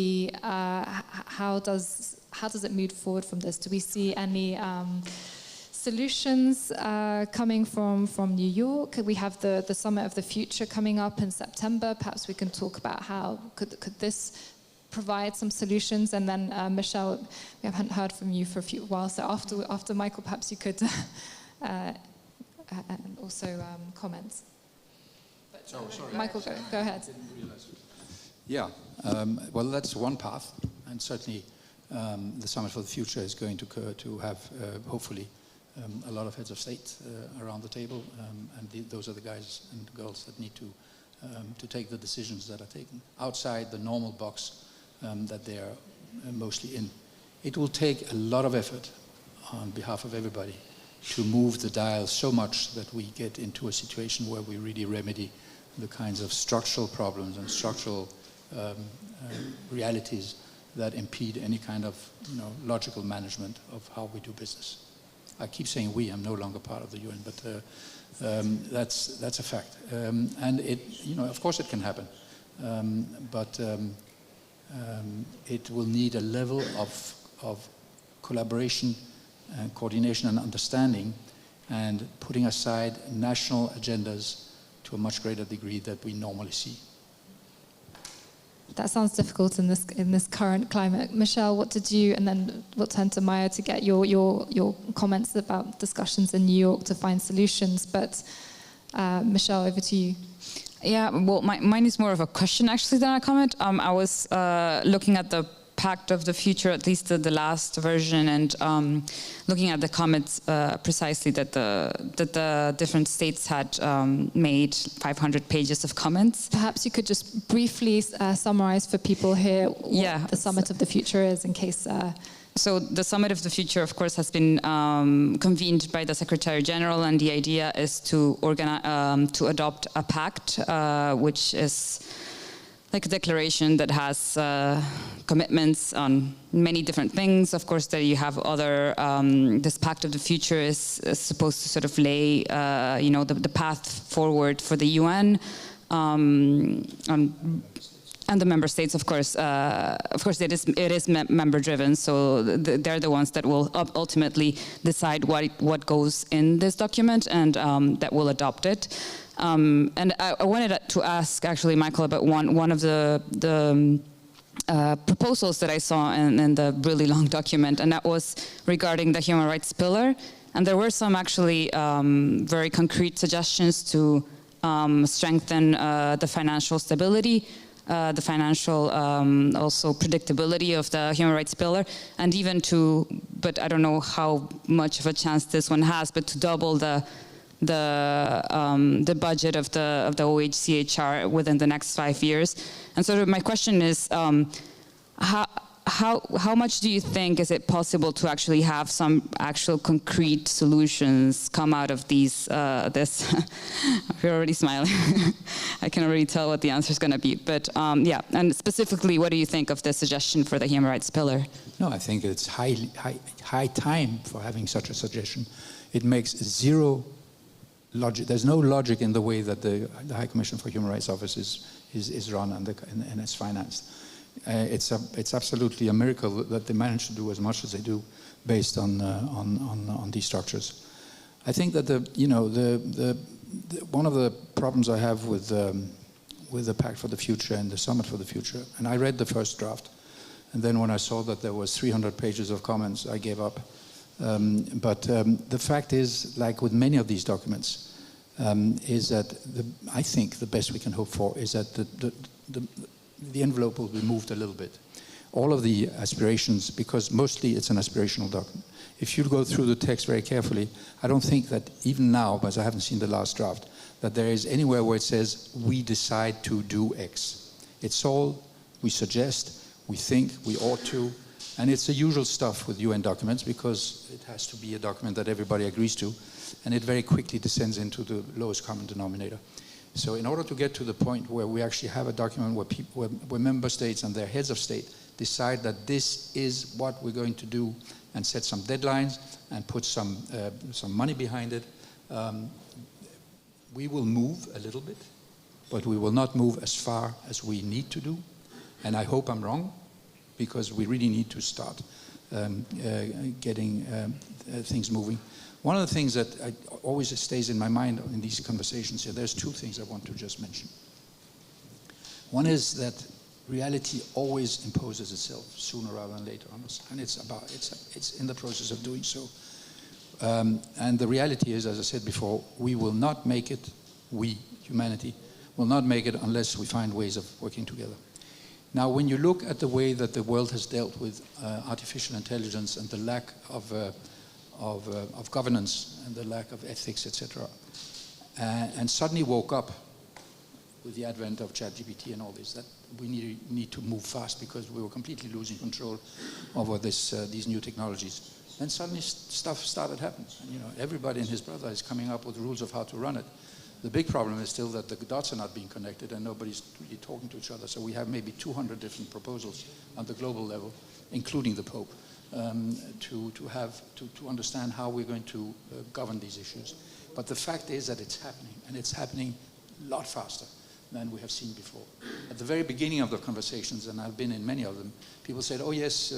B: it move forward from this? Do we see any solutions coming from New York? We have the Summit of the Future coming up in September. Perhaps we can talk about how could this provide some solutions. And then Michelle, we haven't heard from you for a few while, so after Michael, perhaps you could also comment. But,
D: sorry.
B: Michael, go ahead.
D: Yeah, well, that's one path, and certainly the Summit for the Future is going to have hopefully a lot of heads of state around the table, and those are the guys and girls that need to take the decisions that are taken outside the normal box that they are mostly in. It will take a lot of effort on behalf of everybody to move the dial so much that we get into a situation where we really remedy the kinds of structural problems and structural realities that impede any kind of logical management of how we do business. I keep saying we. I'm no longer part of the UN, but that's a fact. And it, of course, it can happen, but it will need a level of collaboration and coordination and understanding, and putting aside national agendas to a much greater degree that we normally see.
B: That sounds difficult in this current climate. Michelle, what did you, and then we'll turn to Maya to get your comments about discussions in New York to find solutions. But Michelle, over to you.
C: Yeah, well, mine is more of a question actually than a comment. I was looking at the Pact of the Future, at least the last version, and looking at the comments precisely that the different states had made 500 pages of comments.
B: Perhaps you could just briefly summarize for people here what the Summit of the Future is, in case...
C: So the Summit of the Future, of course, has been convened by the Secretary General, and the idea is to adopt a pact, which is like a declaration that has commitments on many different things. Of course, that you have other. This Pact of the Future is supposed to sort of lay, the path forward for the UN. And the member states, of course, it is member-driven, so they're the ones that will ultimately decide what goes in this document, and that will adopt it. And I wanted to ask, actually, Michael, about one of the proposals that I saw in the really long document, and that was regarding the human rights pillar. And there were some actually very concrete suggestions to strengthen the financial stability, the financial also predictability of the human rights pillar, and even but I don't know how much of a chance this one has, but to double the budget of the OHCHR within the next 5 years. And so my question is, how much do you think is it possible to actually have some actual concrete solutions come out of this? You're already smiling. I can already tell what the answer is going to be. But and specifically, what do you think of the suggestion for the human rights pillar?
D: No, I think it's high time for having such a suggestion. It makes zero logic. There's no logic in the way that the High Commission for Human Rights Office is run and is financed. It's absolutely a miracle that they manage to do as much as they do, based on these structures. I think that one of the problems I have with the Pact for the Future and the Summit for the Future, and I read the first draft, And then when I saw that there was 300 pages of comments, I gave up. But the fact is, like with many of these documents, is that I think the best we can hope for is that the envelope will be moved a little bit. All of the aspirations, because mostly it's an aspirational document. If you go through the text very carefully, I don't think that even now, because I haven't seen the last draft, that there is anywhere where it says, we decide to do X. It's all, we suggest, we think, we ought to, and it's the usual stuff with UN documents because it has to be a document that everybody agrees to, and it very quickly descends into the lowest common denominator. So in order to get to the point where we actually have a document where member states and their heads of state decide that this is what we're going to do and set some deadlines and put some money behind it, we will move a little bit, but we will not move as far as we need to do. And I hope I'm wrong, because we really need to start getting things moving. One of the things that always stays in my mind in these conversations here, there's two things I want to just mention. One is that reality always imposes itself sooner rather than later on us, and it's in the process of doing so. And the reality is, as I said before, we will not make it, we, humanity, will not make it unless we find ways of working together. Now, when you look at the way that the world has dealt with artificial intelligence and the lack of governance and the lack of ethics, etc., and suddenly woke up with the advent of ChatGPT and all this, that we need to move fast because we were completely losing control over these new technologies. Then suddenly stuff started happening. And, everybody and his brother is coming up with rules of how to run it. The big problem is still that the dots are not being connected and nobody's really talking to each other. So we have maybe 200 different proposals on the global level, including the Pope, to understand how we're going to govern these issues. But the fact is that it's happening, and it's happening a lot faster than we have seen before. At the very beginning of the conversations, and I've been in many of them, people said, oh yes,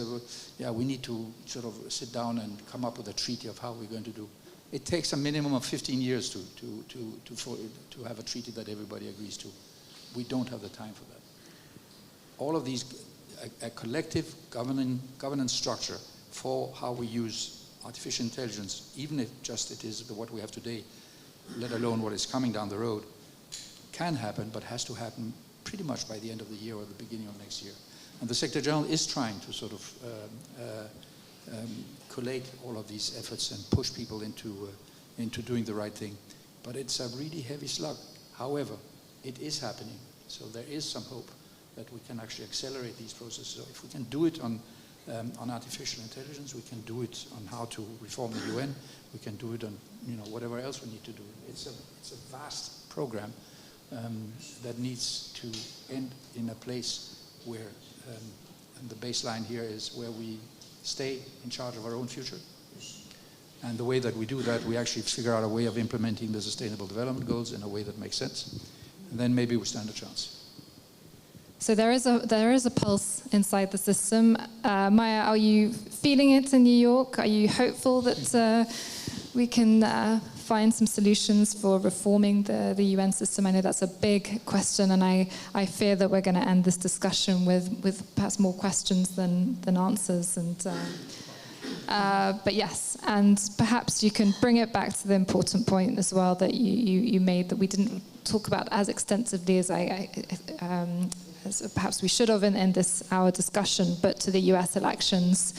D: we need to sort of sit down and come up with a treaty of how we're going to do. It takes a minimum of 15 years to have a treaty that everybody agrees to. We don't have the time for that. All of these, a collective governance structure for how we use artificial intelligence, even if just it is what we have today, let alone what is coming down the road, can happen, but has to happen pretty much by the end of the year or the beginning of next year. And the Secretary General is trying to sort of collate all of these efforts and push people into doing the right thing. But it's a really heavy slug. However, it is happening. So there is some hope that we can actually accelerate these processes. So if we can do it on artificial intelligence, we can do it on how to reform the UN, we can do it on whatever else we need to do. It's a vast program that needs to end in a place where, and the baseline here is where we stay in charge of our own future. And the way that we do that, we actually figure out a way of implementing the Sustainable Development Goals in a way that makes sense. And then maybe we stand a chance.
B: So there is a pulse inside the system. Maya, are you feeling it in New York? Are you hopeful that we can find some solutions for reforming the UN system? I know that's a big question, and I fear that we're going to end this discussion with perhaps more questions than answers. And but yes, and perhaps you can bring it back to the important point as well that you made, that we didn't talk about as extensively as as perhaps we should have in this our discussion, but to the US elections,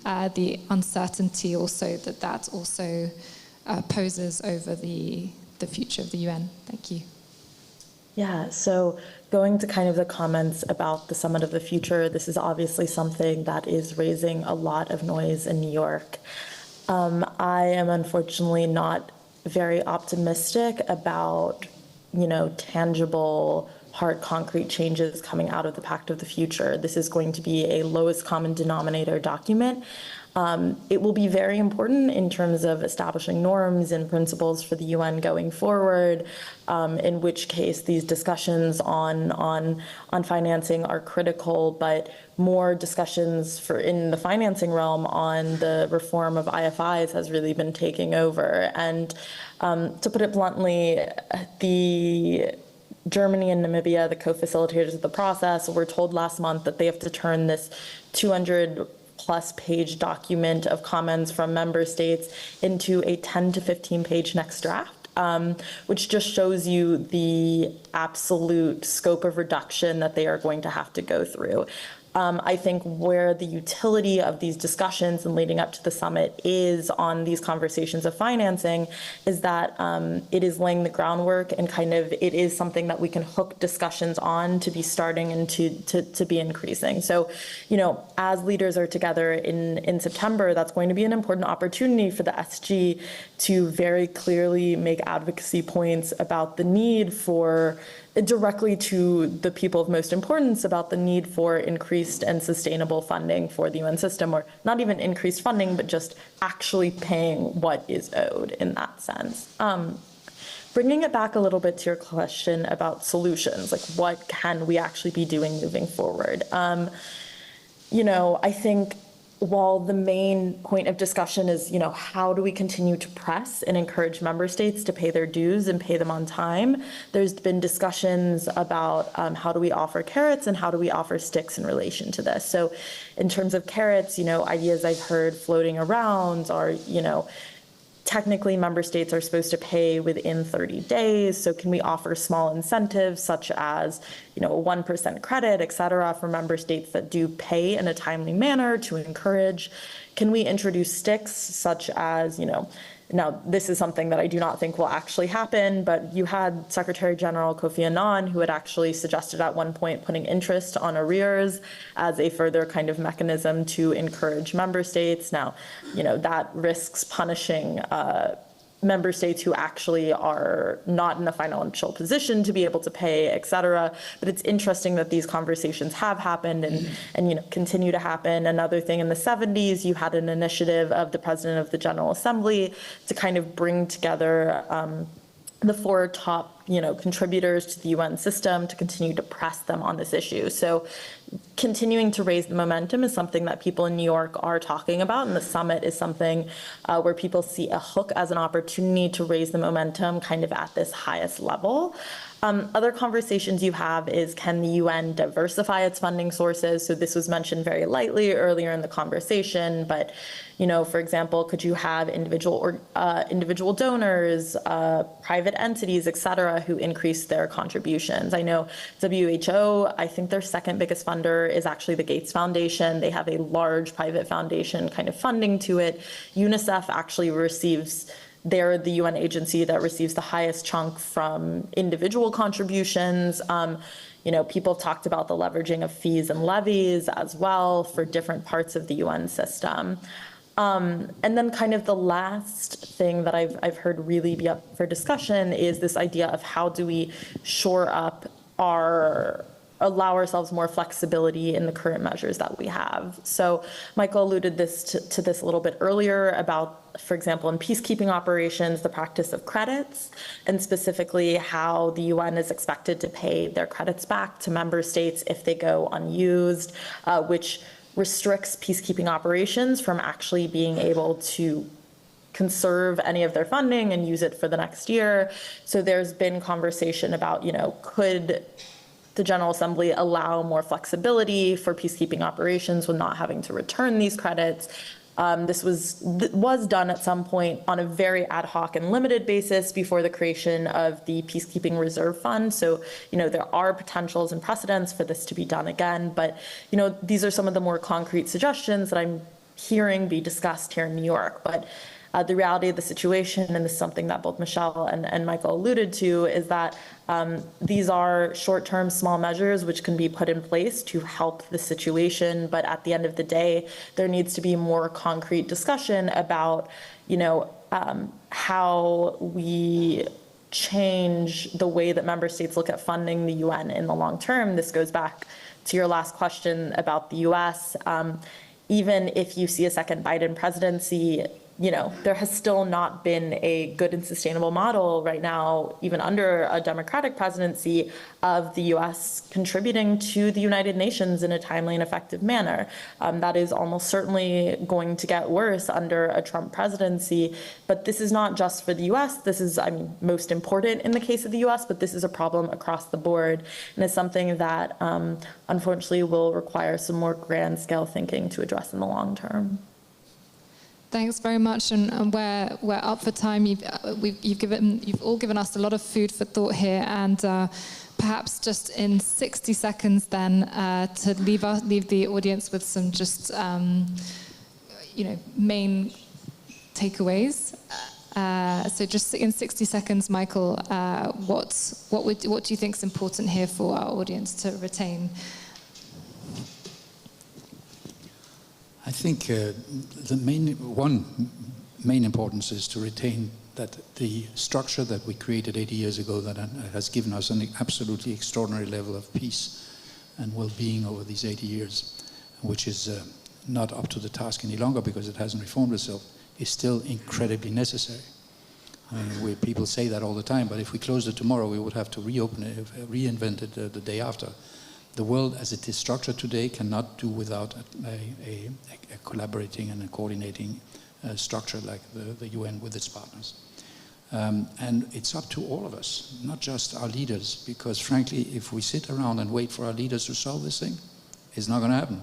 B: the uncertainty also that also poses over the future of the UN. Thank you.
E: Yeah, so going to kind of the comments about the Summit of the Future, this is obviously something that is raising a lot of noise in New York. I am unfortunately not very optimistic about, tangible, hard, concrete changes coming out of the Pact of the Future. This is going to be a lowest common denominator document. It will be very important in terms of establishing norms and principles for the UN going forward, in which case these discussions on financing are critical, but more discussions in the financing realm on the reform of IFIs has really been taking over. And to put it bluntly, Germany and Namibia, the co-facilitators of the process, were told last month that they have to turn this 200+ page document of comments from member states into a 10 to 15 page next draft, which just shows you the absolute scope of reduction that they are going to have to go through. I think where the utility of these discussions and leading up to the summit is on these conversations of financing is that it is laying the groundwork and kind of it is something that we can hook discussions on to be starting and to be increasing. So, you know, as leaders are together in September, that's going to be an important opportunity for the SG to very clearly make advocacy points about the need for directly to the people of most importance about the need for increased and sustainable funding for the UN system, or not even increased funding, but just actually paying what is owed in that sense. Bringing it back a little bit to your question about solutions, like what can we actually be doing moving forward? You know, I think while the main point of discussion is, you know, how do we continue to press and encourage member states to pay their dues and pay them on time, there's been discussions about how do we offer carrots and how do we offer sticks in relation to this. So in terms of carrots, you know, ideas I've heard floating around are, you know, technically member states are supposed to pay within 30 days. So can we offer small incentives such as, you know, a 1% credit, et cetera, for member states that do pay in a timely manner to encourage? Can we introduce sticks such as, you know, now this is something that I do not think will actually happen, but you had Secretary General Kofi Annan who had actually suggested at one point putting interest on arrears as a further kind of mechanism to encourage member states. Now, you know, that risks punishing member states who actually are not in a financial position to be able to pay, et cetera. But it's interesting that these conversations have happened and you know, continue to happen. Another thing, in the 70s, you had an initiative of the President of the General Assembly to kind of bring together the 4 top, you know, contributors to the UN system to continue to press them on this issue. So continuing to raise the momentum is something that people in New York are talking about, and the summit is something where people see a hook as an opportunity to raise the momentum kind of at this highest level. Other conversations you have is, can the UN diversify its funding sources? So this was mentioned very lightly earlier in the conversation, but, you know, for example, could you have individual donors, private entities, et cetera, who increase their contributions? I know WHO, I think their second biggest funder is actually the Gates Foundation. They have a large private foundation kind of funding to it. UNICEF actually receives, they're the UN agency that receives the highest chunk from individual contributions. You know, people have talked about the leveraging of fees and levies as well for different parts of the UN system. And then kind of the last thing that I've heard really be up for discussion is this idea of how do we shore up allow ourselves more flexibility in the current measures that we have. So Michael alluded to this a little bit earlier about, for example, in peacekeeping operations, the practice of credits, and specifically how the UN is expected to pay their credits back to member states if they go unused, which restricts peacekeeping operations from actually being able to conserve any of their funding and use it for the next year. So there's been conversation about, you know, could the General Assembly allow more flexibility for peacekeeping operations when not having to return these credits? This was done at some point on a very ad hoc and limited basis before the creation of the Peacekeeping Reserve Fund. So, you know, there are potentials and precedents for this to be done again. But, you know, these are some of the more concrete suggestions that I'm hearing be discussed here in New York. But the reality of the situation, and this is something that both Michelle and Michael alluded to, is that these are short-term small measures which can be put in place to help the situation. But at the end of the day, there needs to be more concrete discussion about, you know, how we change the way that member states look at funding the UN in the long term. This goes back to your last question about the US. Even if you see a second Biden presidency, there has still not been a good and sustainable model right now, even under a Democratic presidency, of the U.S. contributing to the United Nations in a timely and effective manner. That is almost certainly going to get worse under a Trump presidency. But this is not just for the U.S. This is, most important in the case of the U.S., but this is a problem across the board. And it's something that, unfortunately, will require some more grand-scale thinking to address in the long term.
B: Thanks very much, and we're up for time. You've all given us a lot of food for thought here, and perhaps just in 60 seconds, then to leave the audience with some just main takeaways. So just in 60 seconds, Michael, what do you think is important here for our audience to retain?
D: I think the main importance is to retain that the structure that we created 80 years ago that has given us an absolutely extraordinary level of peace and well-being over these 80 years, which is not up to the task any longer because it hasn't reformed itself, is still incredibly necessary. People say that all the time, but if we closed it tomorrow, we would have to reopen it, reinvent it the day after. The world as it is structured today cannot do without a collaborating and a coordinating structure like the UN with its partners. And it's up to all of us, not just our leaders, because frankly, if we sit around and wait for our leaders to solve this thing, it's not going to happen.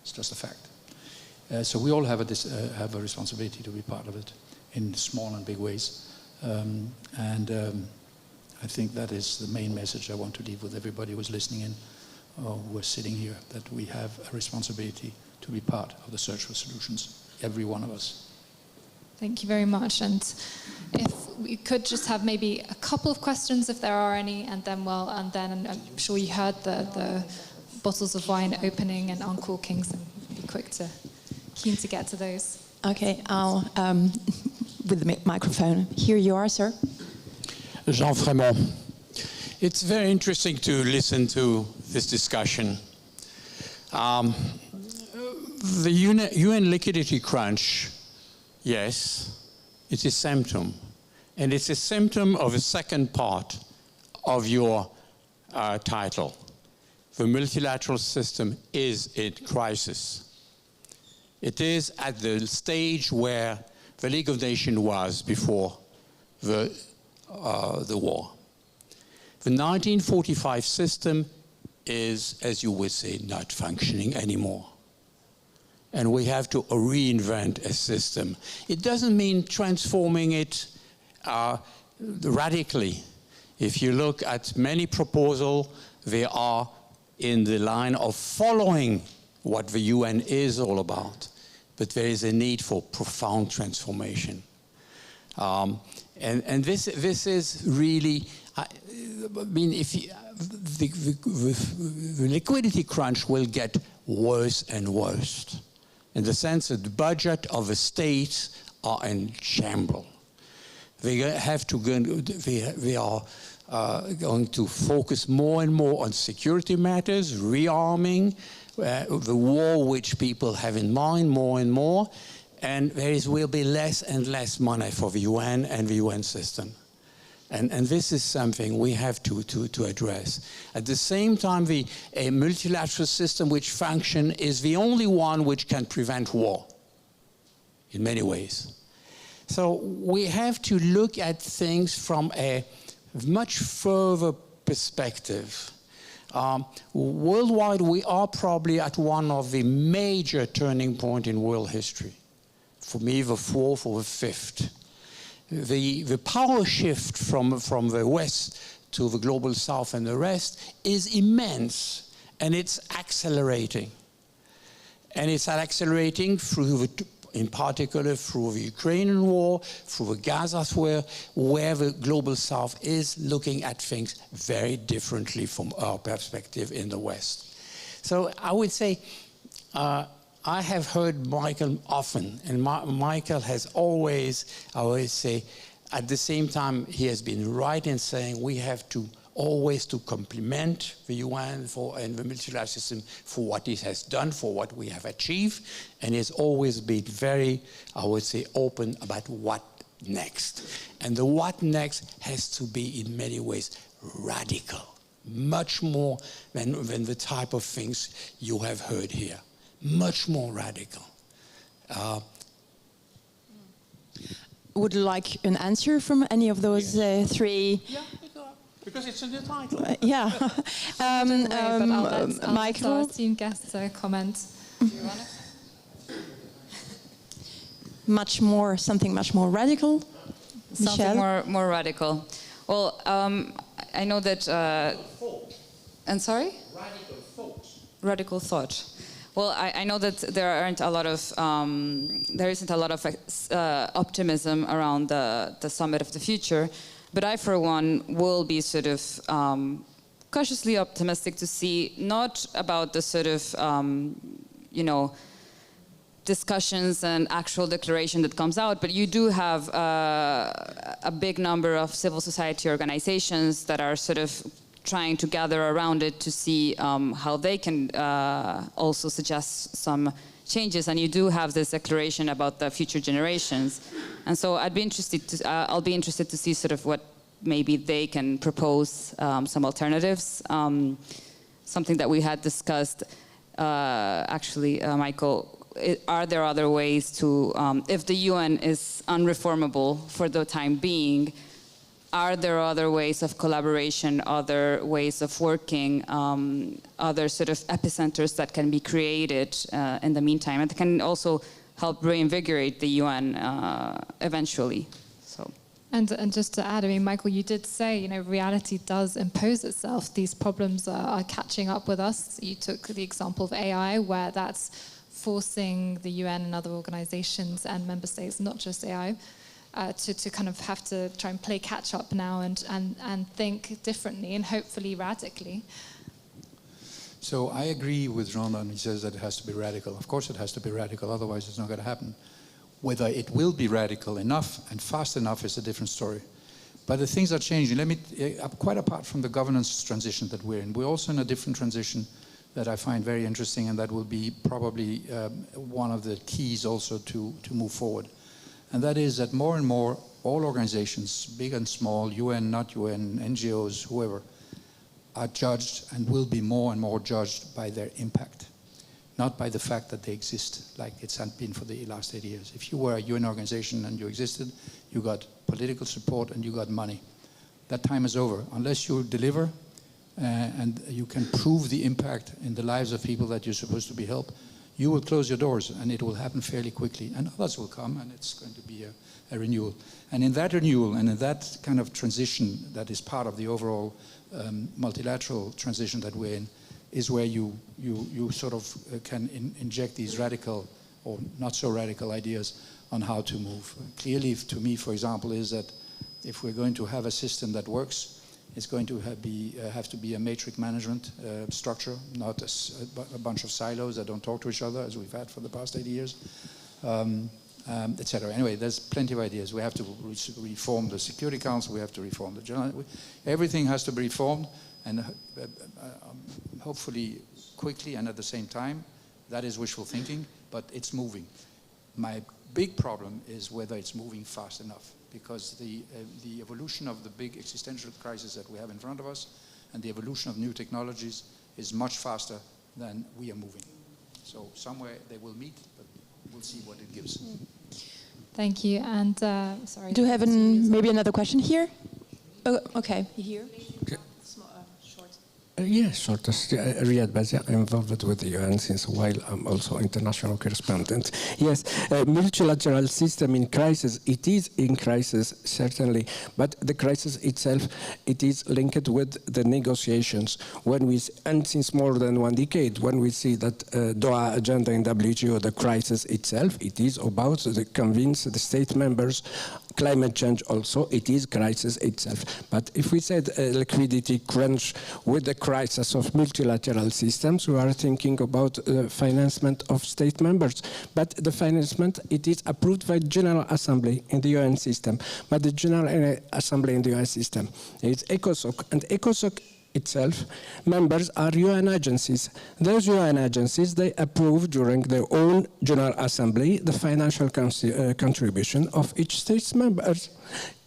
D: It's just a fact. So we all have a responsibility to be part of it in small and big ways. I think that is the main message I want to leave with everybody who's listening in, or who are sitting here, that we have a responsibility to be part of the search for solutions, every one of us.
B: Thank you very much. And if we could just have maybe a couple of questions, if there are any, and then I'm sure you heard the bottles of wine opening and uncorking, so be keen to get to those.
A: Okay, I'll, with the microphone. Here you are, sir.
F: Jean Frémont. It's very interesting to listen to this discussion. The UN liquidity crunch, yes, it's a symptom. And it's a symptom of a second part of your title. The multilateral system is in crisis. It is at the stage where the League of Nations was before the war. The 1945 system is, as you would say, not functioning anymore. And we have to reinvent a system. It doesn't mean transforming it radically. If you look at many proposals, they are in the line of following what the UN is all about. But there is a need for profound transformation. And this is really, if the liquidity crunch will get worse and worse, in the sense that the budget of the states are in shambles. They have to go. They are going to focus more and more on security matters, rearming, the war which people have in mind more and more. And will be less and less money for the UN and the UN system. And this is something we have to address. At the same time, a multilateral system which functions is the only one which can prevent war, in many ways. So we have to look at things from a much further perspective. Worldwide, we are probably at one of the major turning points in world history. For me, the fourth or the fifth. The power shift from the West to the global South and the rest is immense, and it's accelerating. And it's accelerating in particular through the Ukrainian war, through the Gaza war, where the global South is looking at things very differently from our perspective in the West. So I would say, I have heard Michael often, and Michael has always, I always say, at the same time, he has been right in saying we have to always to compliment the UN and the multilateral system for what it has done, for what we have achieved, and it's always been very, I would say, open about what next. And the what next has to be in many ways radical, much more than the type of things you have heard here, much more radical.
A: Would you like an answer from any of those three?
D: Yeah, because it's in the title.
A: Yeah.
B: I'll let
A: Michael?
B: our team guests comment. Do you want it?
A: Something much more radical.
C: Something
A: Michelle?
C: more radical. Well, I know that. And sorry?
F: Radical thought.
C: Radical thought. Well, I know that there isn't a lot of optimism around the summit of the future, but I, for one, will be sort of cautiously optimistic to see not about the sort of discussions and actual declaration that comes out, but you do have a big number of civil society organizations that are sort of trying to gather around it to see how they can also suggest some changes. And you do have this declaration about the future generations. And so I'll be interested to see sort of what maybe they can propose some alternatives. Something that we had discussed, actually, Michael, are there other ways to, if the UN is unreformable for the time being, are there other ways of collaboration, other ways of working, other sort of epicenters that can be created in the meantime, and that can also help reinvigorate the UN eventually? So.
B: And just to add, I mean, Michael, you did say, reality does impose itself. These problems are catching up with us. You took the example of AI, where that's forcing the UN and other organizations and member states, not just AI, to kind of have to try and play catch up now and think differently and hopefully radically.
D: So I agree with Jean when he says that it has to be radical. Of course it has to be radical, otherwise it's not going to happen. Whether it will be radical enough and fast enough is a different story. But the things are changing. Quite apart from the governance transition that we're in, we're also in a different transition that I find very interesting, and that will be probably one of the keys also to move forward. And that is that more and more all organizations, big and small, UN, not UN, NGOs, whoever, are judged and will be more and more judged by their impact, not by the fact that they exist like it's been for the last 80 years. If you were a UN organization and you existed, you got political support and you got money. That time is over. Unless you deliver and you can prove the impact in the lives of people that you're supposed to be help, you will close your doors, and it will happen fairly quickly, and others will come, and it's going to be a renewal. And in that renewal and in that kind of transition that is part of the overall multilateral transition that we're in, is where you sort of can inject these radical or not so radical ideas on how to move. Clearly, to me, for example, is that if we're going to have a system that works, it's going to have to be a matrix management structure, not a bunch of silos that don't talk to each other, as we've had for the past 80 years, etc. Anyway, there's plenty of ideas. We have to reform the Security Council. We have to reform the General. Everything has to be reformed, and hopefully quickly and at the same time. That is wishful thinking, but it's moving. My big problem is whether it's moving fast enough, because the evolution of the big existential crisis that we have in front of us and the evolution of new technologies is much faster than we are moving. So somewhere they will meet, but we'll see what it gives.
B: Thank you. And sorry.
A: Do you have maybe another question here? Oh, okay, here.
G: Yes, sort of. Riyad Bazia, I'm involved with the UN since a while. I'm also international correspondent. Yes, multilateral system in crisis. It is in crisis, certainly, but the crisis itself, it is linked with the negotiations. And since more than 1 decade, when we see that Doha agenda in WTO, the crisis itself, it is about to convince the state members. Climate change also, it is crisis itself. But if we said liquidity crunch with the crisis of multilateral systems. We are thinking about financement of state members. But the financement, it is approved by General Assembly in the UN system. But the General Assembly in the UN system is ECOSOC, and ECOSOC itself, members are UN agencies. Those UN agencies, they approve during their own General Assembly the financial contribution of each state's members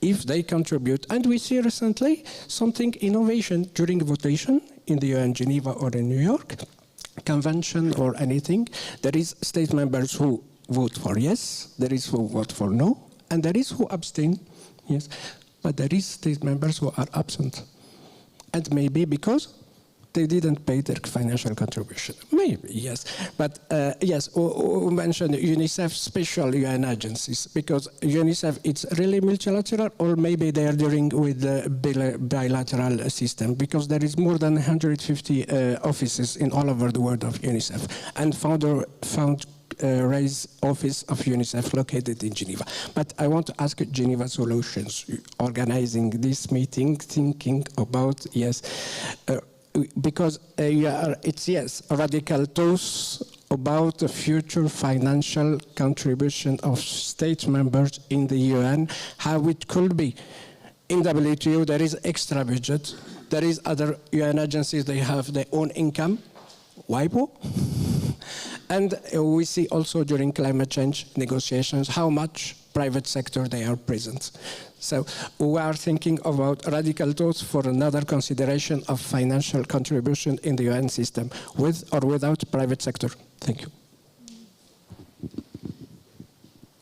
G: if they contribute. And we see recently something innovation during votation in the UN Geneva or in New York, convention or anything. There is state members who vote for yes, there is who vote for no, and there is who abstain, yes. But there is state members who are absent. And maybe because they didn't pay their financial contribution. Maybe, yes. But yes, we mentioned UNICEF special UN agencies, because UNICEF, it's really multilateral, or maybe they are dealing with the bilateral system, because there is more than 150 offices in all over the world of UNICEF, and raise office of UNICEF located in Geneva. But I want to ask Geneva Solutions, organizing this meeting, thinking about, yes, because it's, yes, radical thoughts about the future financial contribution of state members in the UN, how it could be. In WTO, there is extra budget. There is other UN agencies, they have their own income. WIPO. And we see also during climate change negotiations how much private sector they are present. So we are thinking about radical thoughts for another consideration of financial contribution in the UN system, with or without private sector. Thank you.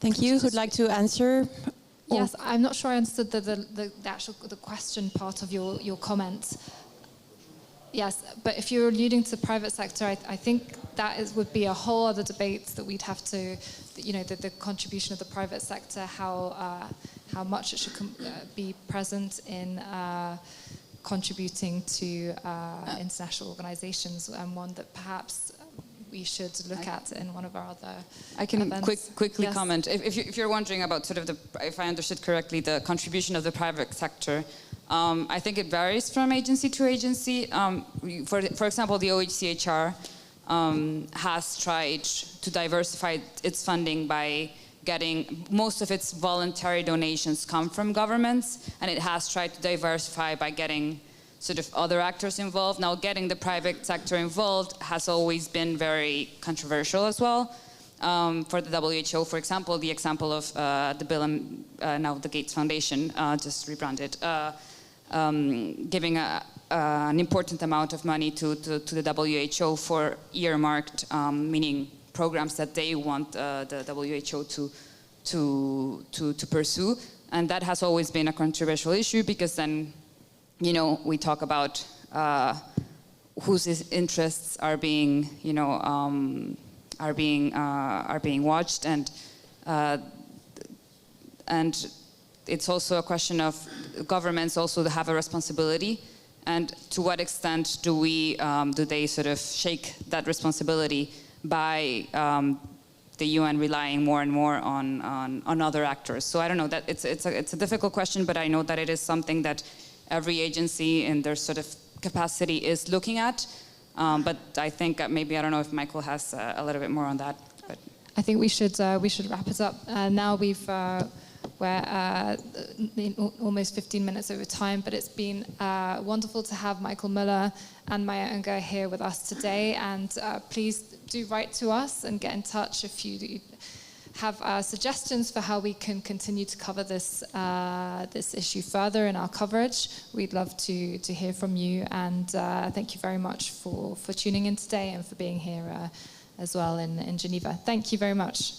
A: Thank you. Who'd like to answer?
B: Yes, I'm not sure I understood the question part of your comment. Yes, but if you're alluding to private sector, I think that would be a whole other debate that we'd have to, the contribution of the private sector, how much it should be present in contributing to international organizations, and one that perhaps we should look at in one of our other
C: I can
B: events.
C: quickly
B: Yes.
C: comment. If you're wondering about sort of if I understood correctly, the contribution of the private sector, I think it varies from agency to agency. For example, the OHCHR has tried to diversify its funding by getting most of its voluntary donations come from governments, and it has tried to diversify by getting sort of other actors involved. Now, getting the private sector involved has always been very controversial as well. For the WHO, for example, the example of the Bill and now the Gates Foundation, just rebranded, giving an important amount of money to the WHO for earmarked, meaning programs that they want the WHO to pursue. And that has always been a controversial issue, because then, we talk about whose interests are being, are being watched, and it's also a question of governments also have a responsibility, and to what extent do they sort of shake that responsibility by the UN relying more and more on other actors. So I don't know, that it's a difficult question, but I know that it is something that every agency in their sort of capacity is looking at. But I think maybe, I don't know if Michael has a little bit more on that. But
B: I think we should wrap it up. Now we're almost 15 minutes over time, but it's been wonderful to have Michael Møller and Maya Ungar here with us today. And please do write to us and get in touch if you have suggestions for how we can continue to cover this this issue further in our coverage. We'd love to hear from you, and thank you very much for tuning in today and for being here as well in Geneva. Thank you very much.